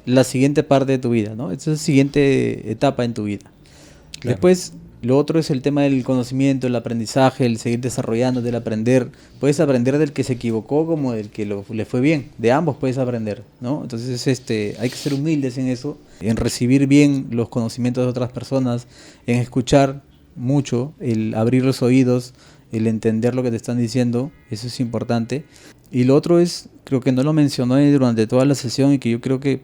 la siguiente parte de tu vida, ¿no? Esa es la siguiente etapa en tu vida. Claro. Después, lo otro es el tema del conocimiento, el aprendizaje, el seguir desarrollando, del aprender. Puedes aprender del que se equivocó como del que le fue bien. De ambos puedes aprender, ¿no? Entonces, hay que ser humildes en eso, en recibir bien los conocimientos de otras personas, en escuchar mucho, el abrir los oídos, el entender lo que te están diciendo. Eso es importante. Y lo otro es, creo que no lo mencioné durante toda la sesión y que yo creo que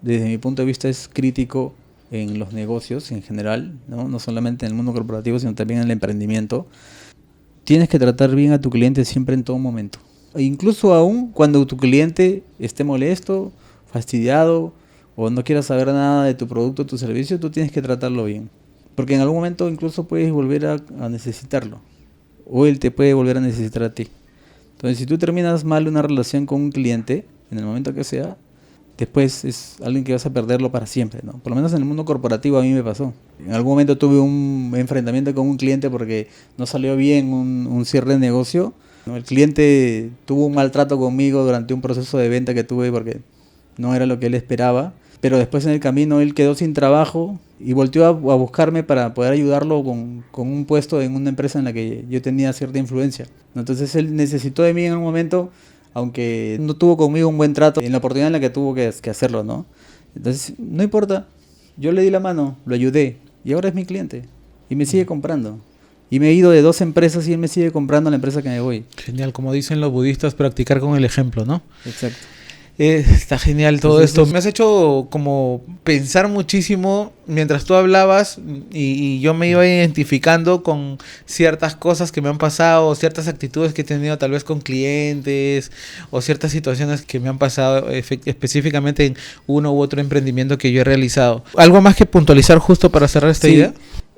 desde mi punto de vista es crítico en los negocios en general, ¿no? No solamente en el mundo corporativo, sino también en el emprendimiento. Tienes que tratar bien a tu cliente siempre en todo momento. E incluso aún cuando tu cliente esté molesto, fastidiado o no quiera saber nada de tu producto o tu servicio, tú tienes que tratarlo bien. Porque en algún momento incluso puedes volver a necesitarlo. O él te puede volver a necesitar a ti. Entonces, si tú terminas mal una relación con un cliente, en el momento que sea, después es alguien que vas a perderlo para siempre, ¿no? Por lo menos en el mundo corporativo a mí me pasó. En algún momento tuve un enfrentamiento con un cliente porque no salió bien un cierre de negocio, ¿no? El cliente tuvo un maltrato conmigo durante un proceso de venta que tuve porque no era lo que él esperaba. Pero después en el camino él quedó sin trabajo y volteó a buscarme para poder ayudarlo con un puesto en una empresa en la que yo tenía cierta influencia. Entonces él necesitó de mí en un momento, aunque no tuvo conmigo un buen trato en la oportunidad en la que tuvo que hacerlo, ¿no? Entonces, no importa, yo le di la mano, lo ayudé y ahora es mi cliente y me sigue comprando. Y me he ido de 2 empresas y él me sigue comprando en la empresa que me voy. Genial, como dicen los budistas, practicar con el ejemplo, ¿no? Exacto. Está genial todo Entonces, esto. Me has hecho como pensar muchísimo mientras tú hablabas y yo me iba identificando con ciertas cosas que me han pasado, ciertas actitudes que he tenido tal vez con clientes o ciertas situaciones que me han pasado específicamente en uno u otro emprendimiento que yo he realizado. ¿Algo más que puntualizar justo para cerrar esta sí. idea?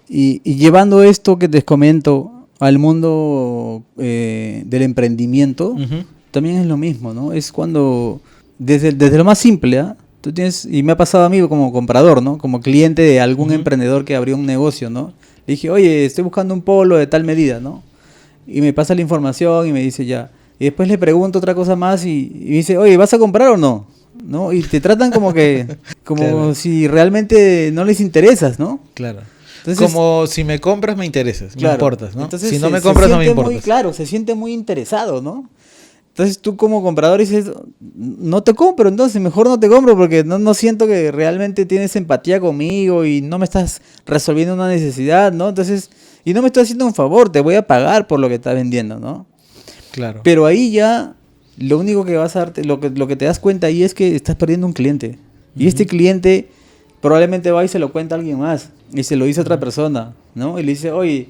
Y llevando esto que te comento al mundo del emprendimiento, Uh-huh. también es lo mismo, ¿no? Es cuando, desde lo más simple, ¿ah? Tú tienes, y me ha pasado a mí como comprador, ¿no? Como cliente de algún emprendedor que abrió un negocio, ¿no? Le dije, oye, estoy buscando un polo de tal medida, ¿no? Y me pasa la información y me dice ya. Y después le pregunto otra cosa más y dice, oye, ¿vas a comprar o no? ¿No? Y te tratan como que, como Claro. si realmente no les interesas, ¿no? Claro. Entonces, Como si me compras me interesas, me claro. importas, ¿no? Entonces Si no se- me se compras no me siente muy, importas. claro, se siente muy interesado, ¿no? Entonces tú como comprador dices, no te compro, entonces mejor no te compro porque no siento que realmente tienes empatía conmigo y no me estás resolviendo una necesidad, ¿no? Entonces, y no me estás haciendo un favor, te voy a pagar por lo que estás vendiendo, ¿no? Claro. Pero ahí ya lo único que vas a darte, lo que te das cuenta ahí es que estás perdiendo un cliente. Y este cliente probablemente va y se lo cuenta a alguien más. Y se lo dice a otra persona, ¿no? Y le dice, oye,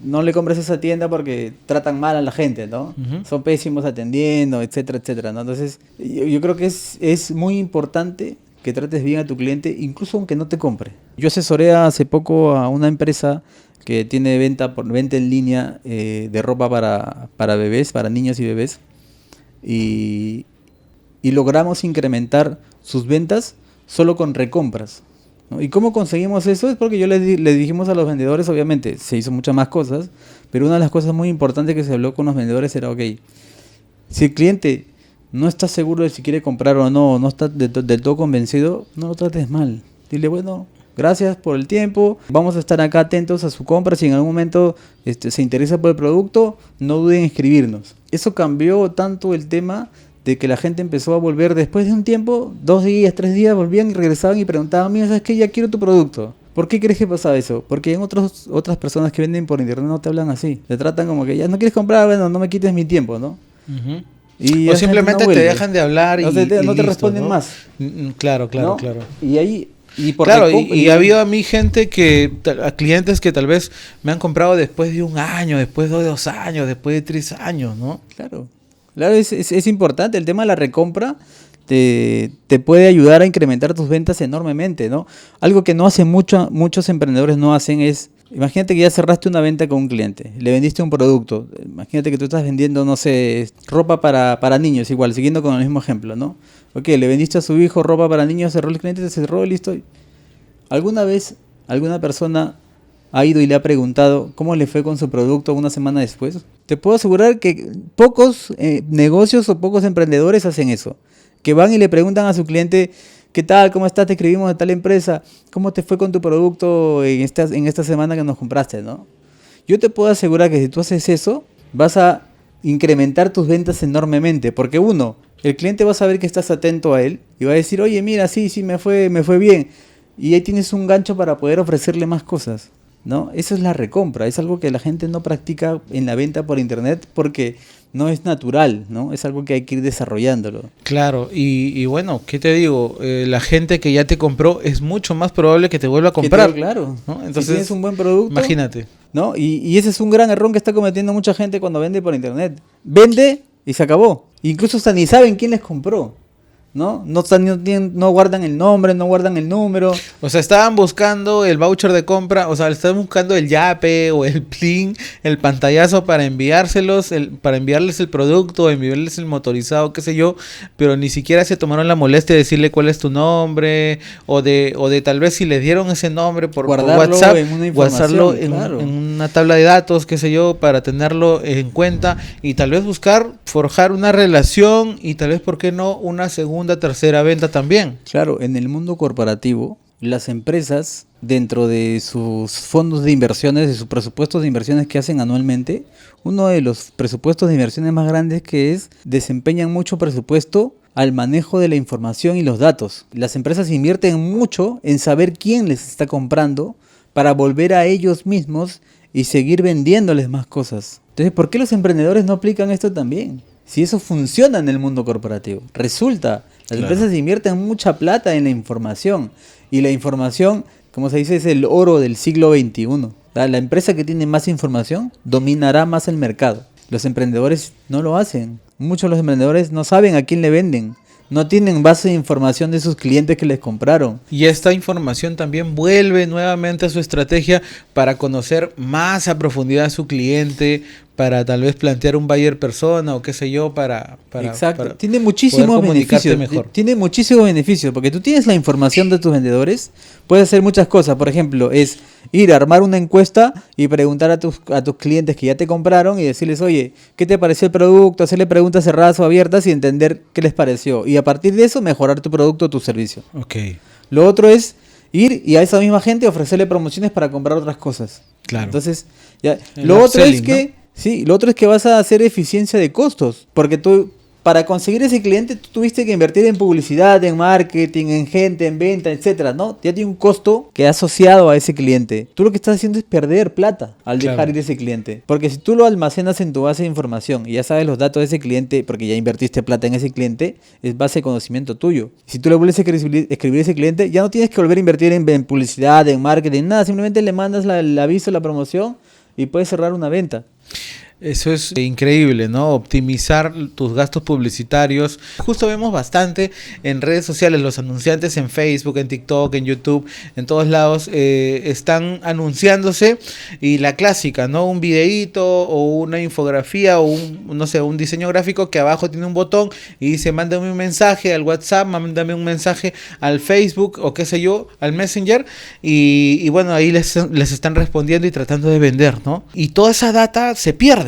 no le compres a esa tienda porque tratan mal a la gente, ¿no? Ujú. Son pésimos atendiendo, etcétera, etcétera, ¿no? Entonces, yo creo que es muy importante que trates bien a tu cliente, incluso aunque no te compre. Yo asesoré hace poco a una empresa que tiene venta en línea de ropa para bebés, para niños y bebés. Y, y logramos incrementar sus ventas solo con recompras, ¿no? ¿Y cómo conseguimos eso? Es porque yo les dijimos a los vendedores, obviamente, se hizo muchas más cosas, pero una de las cosas muy importantes que se habló con los vendedores era, ok, si el cliente no está seguro de si quiere comprar o no, no está del todo convencido, no lo trates mal. Dile, bueno, gracias por el tiempo, vamos a estar acá atentos a su compra, si en algún momento se interesa por el producto, no duden en escribirnos. Eso cambió tanto el tema de que la gente empezó a volver después de un tiempo, 2 días, 3 días, volvían y regresaban y preguntaban, mira, ¿sabes qué? Ya quiero tu producto. ¿Por qué crees que pasaba eso? Porque en otras personas que venden por internet no te hablan así. Te tratan como que ya no quieres comprar, bueno, no me quites mi tiempo, ¿no? Ujú. Y O esa gente simplemente no te vuelve. dejan de hablar y, O sea, y no te listo, responden ¿no? más. Claro, claro, ¿No? claro. Y ahí, y por Claro, recompra- y ha habido a mí gente que, a clientes que tal vez me han comprado después de 1 año, después de 2 años, después de 3 años, ¿no? Claro, claro, es importante. El tema de la recompra te puede ayudar a incrementar tus ventas enormemente, ¿no? Algo que no hacen muchos emprendedores no hacen es, imagínate que ya cerraste una venta con un cliente, le vendiste un producto, imagínate que tú estás vendiendo, no sé, ropa para niños, igual, siguiendo con el mismo ejemplo, ¿no? Ok, le vendiste a su hijo ropa para niños, cerró el cliente, se cerró, listo. ¿Alguna vez alguna persona ha ido y le ha preguntado cómo le fue con su producto una semana después? Te puedo asegurar que pocos negocios o pocos emprendedores hacen eso. Que van y le preguntan a su cliente, ¿qué tal? ¿Cómo estás? Te escribimos de tal empresa. ¿Cómo te fue con tu producto en esta semana que nos compraste, ¿no? Yo te puedo asegurar que si tú haces eso, vas a incrementar tus ventas enormemente. Porque uno, el cliente va a saber que estás atento a él y va a decir, oye, mira, sí, me fue bien. Y ahí tienes un gancho para poder ofrecerle más cosas, ¿no? Eso es la recompra, es algo que la gente no practica en la venta por internet porque no es natural, ¿no? Es algo que hay que ir desarrollándolo. Claro, y bueno, ¿qué te digo? La gente que ya te compró es mucho más probable que te vuelva a Que comprar, claro, ¿no? si Entonces, tienes un buen producto, imagínate. ¿no? Y ese es un gran error que está cometiendo mucha gente cuando vende por internet. Vende y se acabó. Incluso hasta ni saben quién les compró, ¿no? No guardan el nombre, no guardan el número. O sea, estaban buscando el voucher de compra, o sea, estaban buscando el yape o el plin, el pantallazo para enviárselos, para enviarles el producto, enviarles el motorizado, qué sé yo, pero ni siquiera se tomaron la molestia de decirle cuál es tu nombre, o de tal vez si les dieron ese nombre por Guardarlo WhatsApp, en una guardarlo información, claro. en una tabla de datos, qué sé yo, para tenerlo en cuenta y tal vez buscar forjar una relación y tal vez, ¿por qué no?, una segunda, tercera venta también. Claro, en el mundo corporativo, las empresas, dentro de sus fondos de inversiones, de sus presupuestos de inversiones que hacen anualmente, uno de los presupuestos de inversiones más grandes que es, desempeñan mucho presupuesto al manejo de la información y los datos. Las empresas invierten mucho en saber quién les está comprando para volver a ellos mismos y seguir vendiéndoles más cosas. Entonces, ¿por qué los emprendedores no aplican esto también? Si eso funciona en el mundo corporativo, resulta, las Claro. empresas invierten mucha plata en la información y la información, como se dice, es el oro del siglo XXI. La empresa que tiene más información dominará más el mercado. Los emprendedores no lo hacen. Muchos de los emprendedores no saben a quién le venden. No tienen base de información de sus clientes que les compraron. Y esta información también vuelve nuevamente a su estrategia para conocer más a profundidad a su cliente, para tal vez plantear un buyer persona o qué sé yo Exacto. para Tiene poder muchísimos comunicarte beneficios. mejor. Tiene muchísimos beneficios porque tú tienes la información de tus vendedores, puedes hacer muchas cosas. Por ejemplo, es ir a armar una encuesta y preguntar a tus clientes que ya te compraron y decirles, oye, ¿qué te pareció el producto? Hacerle preguntas cerradas o abiertas y entender qué les pareció. Y a partir de eso mejorar tu producto o tu servicio. Ok, Lo otro es ir y a esa misma gente ofrecerle promociones para comprar otras cosas. claro. Entonces, ya. El Lo otro es upselling, que, sí, lo otro es que vas a hacer eficiencia de costos, porque tú, para conseguir ese cliente, tú tuviste que invertir en publicidad, en marketing, en gente, en venta, etcétera, ¿no? Ya tiene un costo que ha asociado a ese cliente. Tú lo que estás haciendo es perder plata al Claro. dejar ir ese cliente, porque si tú lo almacenas en tu base de información y ya sabes los datos de ese cliente, porque ya invertiste plata en ese cliente, es base de conocimiento tuyo. Si tú le vuelves a escribir a ese cliente, ya no tienes que volver a invertir en publicidad, en marketing, nada, simplemente le mandas el aviso, la promoción y puedes cerrar una venta. Eso es increíble, ¿no? Optimizar tus gastos publicitarios. Justo vemos bastante en redes sociales, los anunciantes en Facebook, en TikTok, en YouTube, en todos lados están anunciándose y la clásica, ¿no? Un videíto o una infografía o no sé, un diseño gráfico que abajo tiene un botón y dice mándame un mensaje al WhatsApp, mándame un mensaje al Facebook o qué sé yo, al Messenger y bueno, ahí les están respondiendo y tratando de vender, ¿no? Y toda esa data se pierde,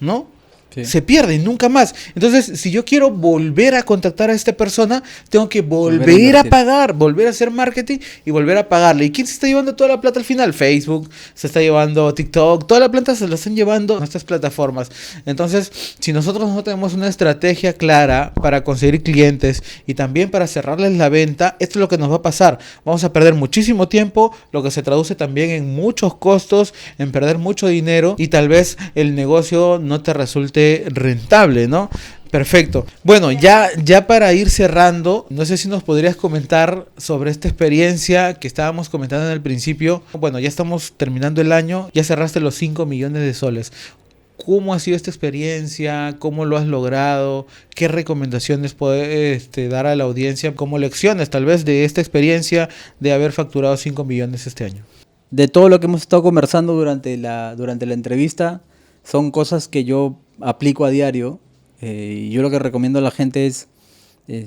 ¿no? Sí. Se pierde nunca más. Entonces, si yo quiero volver a contactar a esta persona, tengo que volver a invertir. pagar, volver a hacer marketing y volver a pagarle. ¿Y quién se está llevando toda la plata al final? Facebook, se está llevando TikTok, toda la plata se la están llevando a estas plataformas. Entonces, si nosotros no tenemos una estrategia clara para conseguir clientes y también para cerrarles la venta, esto es lo que nos va a pasar. Vamos a perder muchísimo tiempo, lo que se traduce también en muchos costos, en perder mucho dinero y tal vez el negocio no te resulte rentable, ¿no? Perfecto. Bueno, ya para ir cerrando, no sé si nos podrías comentar sobre esta experiencia que estábamos comentando en el principio. Bueno, ya estamos terminando el año, ya cerraste los 5 millones de soles. ¿Cómo ha sido esta experiencia? ¿Cómo lo has logrado? ¿Qué recomendaciones puedes dar a la audiencia como lecciones tal vez de esta experiencia de haber facturado 5 millones este año? De todo lo que hemos estado conversando durante la entrevista, son cosas que yo aplico a diario. Y yo lo que recomiendo a la gente es,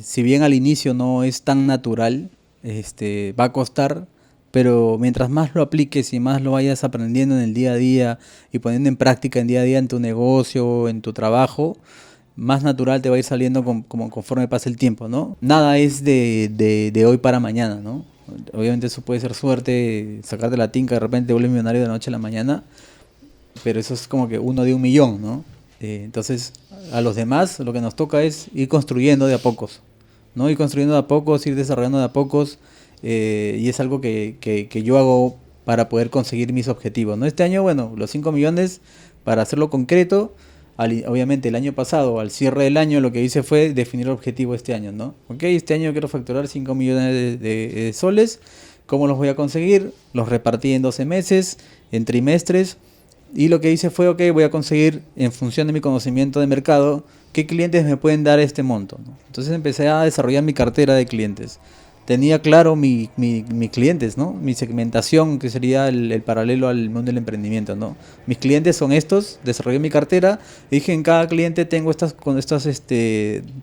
si bien al inicio no es tan natural, va a costar, pero mientras más lo apliques y más lo vayas aprendiendo en el día a día y poniendo en práctica en día a día en tu negocio, en tu trabajo, más natural te va a ir saliendo conforme pasa el tiempo, ¿no? Nada es de hoy para mañana, ¿no? Obviamente eso puede ser suerte, sacarte la tinca, de repente te vuelves millonario de la noche a la mañana, pero eso es como que uno de 1.000.000, ¿no? Entonces, a los demás lo que nos toca es ir construyendo de a pocos, ¿no? Ir construyendo de a pocos, ir desarrollando de a pocos, y es algo que yo hago para poder conseguir mis objetivos, ¿no? Este año, bueno, los 5 millones, para hacerlo concreto, obviamente el año pasado, al cierre del año, lo que hice fue definir el objetivo este año, ¿no? Ok, este año quiero facturar 5 millones de soles. ¿Cómo los voy a conseguir? Los repartí en 12 meses, en trimestres. Y lo que hice fue, ok, voy a conseguir, en función de mi conocimiento de mercado, qué clientes me pueden dar este monto, ¿no? Entonces empecé a desarrollar mi cartera de clientes. Tenía claro mis clientes, ¿no? Mi segmentación, que sería el paralelo al mundo del emprendimiento, ¿no? Mis clientes son estos, desarrollé mi cartera, y dije, en cada cliente tengo estas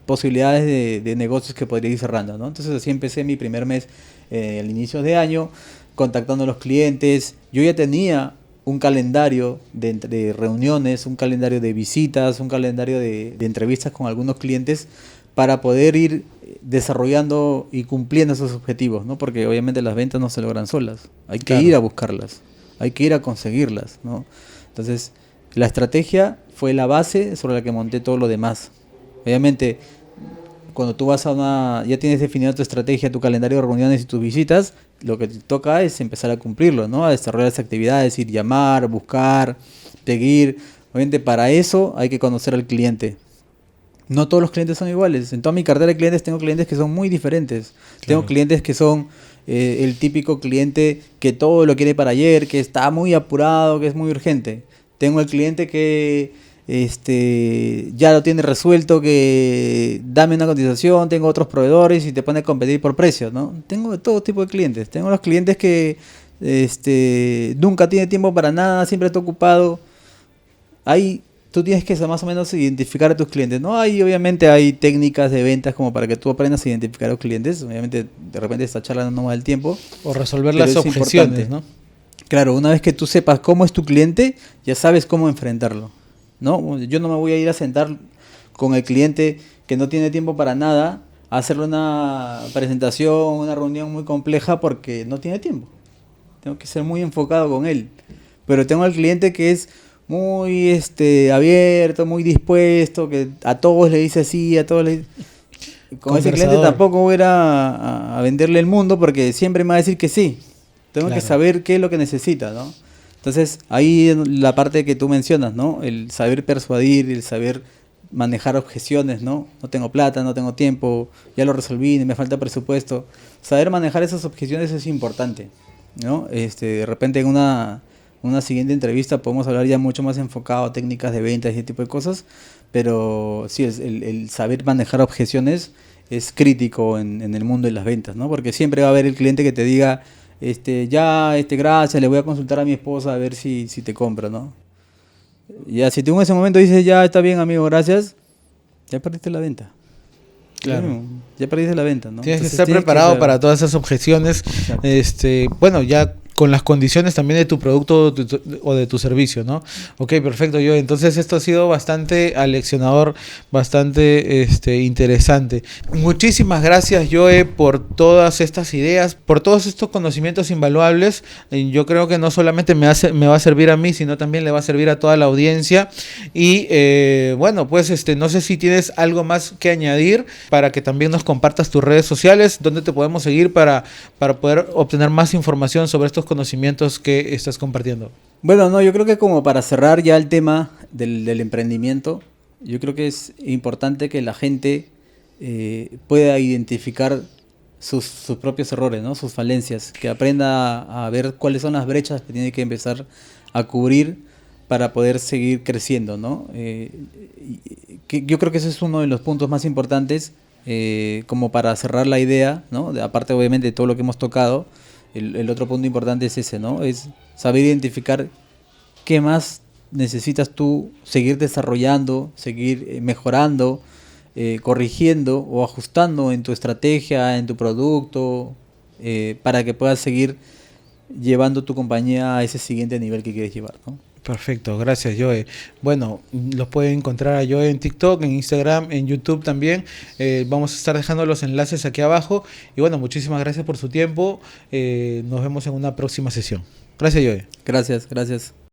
posibilidades de negocios que podría ir cerrando, ¿no? Entonces así empecé mi primer mes, al inicio de año, contactando a los clientes. Yo ya tenía un calendario de reuniones, un calendario de visitas, un calendario de entrevistas con algunos clientes para poder ir desarrollando y cumpliendo esos objetivos, ¿no? Porque obviamente las ventas no se logran solas, hay que Claro. ir a buscarlas, hay que ir a conseguirlas, ¿no? Entonces, la estrategia fue la base sobre la que monté todo lo demás. Obviamente, cuando tú vas ya tienes definido tu estrategia, tu calendario de reuniones y tus visitas, lo que te toca es empezar a cumplirlo, ¿no? A desarrollar las actividades, ir llamar, buscar, seguir. Obviamente para eso hay que conocer al cliente. No todos los clientes son iguales. En toda mi cartera de clientes tengo clientes que son muy diferentes. Claro. Tengo clientes que son el típico cliente que todo lo quiere para ayer, que está muy apurado, que es muy urgente. Tengo el cliente que ya lo tiene resuelto, que dame una cotización, tengo otros proveedores y te pone a competir por precios, ¿no? Tengo de todo tipo de clientes. Tengo los clientes que nunca tiene tiempo para nada, siempre está ocupado. Hay tú tienes que más o menos identificar a tus clientes, ¿no? Obviamente hay técnicas de ventas como para que tú aprendas a identificar a los clientes. Obviamente, de repente esta charla no va el tiempo. O resolver pero las es objeciones, importante. ¿no? Claro, una vez que tú sepas cómo es tu cliente, ya sabes cómo enfrentarlo, ¿no? Yo no me voy a ir a sentar con el cliente que no tiene tiempo para nada, a hacerle una presentación, una reunión muy compleja porque no tiene tiempo. Tengo que ser muy enfocado con él. Pero tengo al cliente que es muy abierto, muy dispuesto, que a todos le dice sí, a todos le con ese cliente Conversador. tampoco voy a ir a venderle el mundo porque siempre me va a decir que sí. Tengo que Claro. saber qué es lo que necesita, ¿no? Entonces, ahí la parte que tú mencionas, ¿no? El saber persuadir, el saber manejar objeciones, ¿no? No tengo plata, no tengo tiempo, ya lo resolví, me falta presupuesto. Saber manejar esas objeciones es importante, ¿no? De repente en una siguiente entrevista podemos hablar ya mucho más enfocado a técnicas de ventas y ese tipo de cosas, pero sí, el saber manejar objeciones es crítico en el mundo de las ventas, ¿no? Porque siempre va a haber el cliente que te diga, gracias, le voy a consultar a mi esposa a ver si te compra, ¿no? Ya, si tú en ese momento dices, ya está bien, amigo, gracias, ya perdiste la venta. Claro. Ya perdiste la venta, ¿no? Tienes que Entonces, estar preparado saber. para todas esas objeciones. Exacto. Bueno, ya con las condiciones también de tu producto o de tu servicio, ¿no? Ok, perfecto, yo. Entonces esto ha sido bastante aleccionador, bastante interesante. Muchísimas gracias, Joe, por todas estas ideas, por todos estos conocimientos invaluables. Yo creo que no solamente me va a servir a mí, sino también le va a servir a toda la audiencia. Y bueno, pues no sé si tienes algo más que añadir para que también nos compartas tus redes sociales, donde te podemos seguir para poder obtener más información sobre estos conocimientos que estás compartiendo. Bueno, no, yo creo que como para cerrar ya el tema del emprendimiento, yo creo que es importante que la gente pueda identificar sus propios errores, ¿no? Sus falencias, que aprenda a ver cuáles son las brechas que tiene que empezar a cubrir para poder seguir creciendo, ¿no? Yo creo que ese es uno de los puntos más importantes como para cerrar la idea, ¿no? Aparte obviamente de todo lo que hemos tocado, el otro punto importante es ese, ¿no? Es saber identificar qué más necesitas tú seguir desarrollando, seguir mejorando, corrigiendo o ajustando en tu estrategia, en tu producto, para que puedas seguir llevando tu compañía a ese siguiente nivel que quieres llevar, ¿no? Perfecto, gracias, Joe. Bueno, los pueden encontrar a Joe en TikTok, en Instagram, en YouTube también. Vamos a estar dejando los enlaces aquí abajo. Y bueno, muchísimas gracias por su tiempo. Nos vemos en una próxima sesión. Gracias, Joe. Gracias, gracias.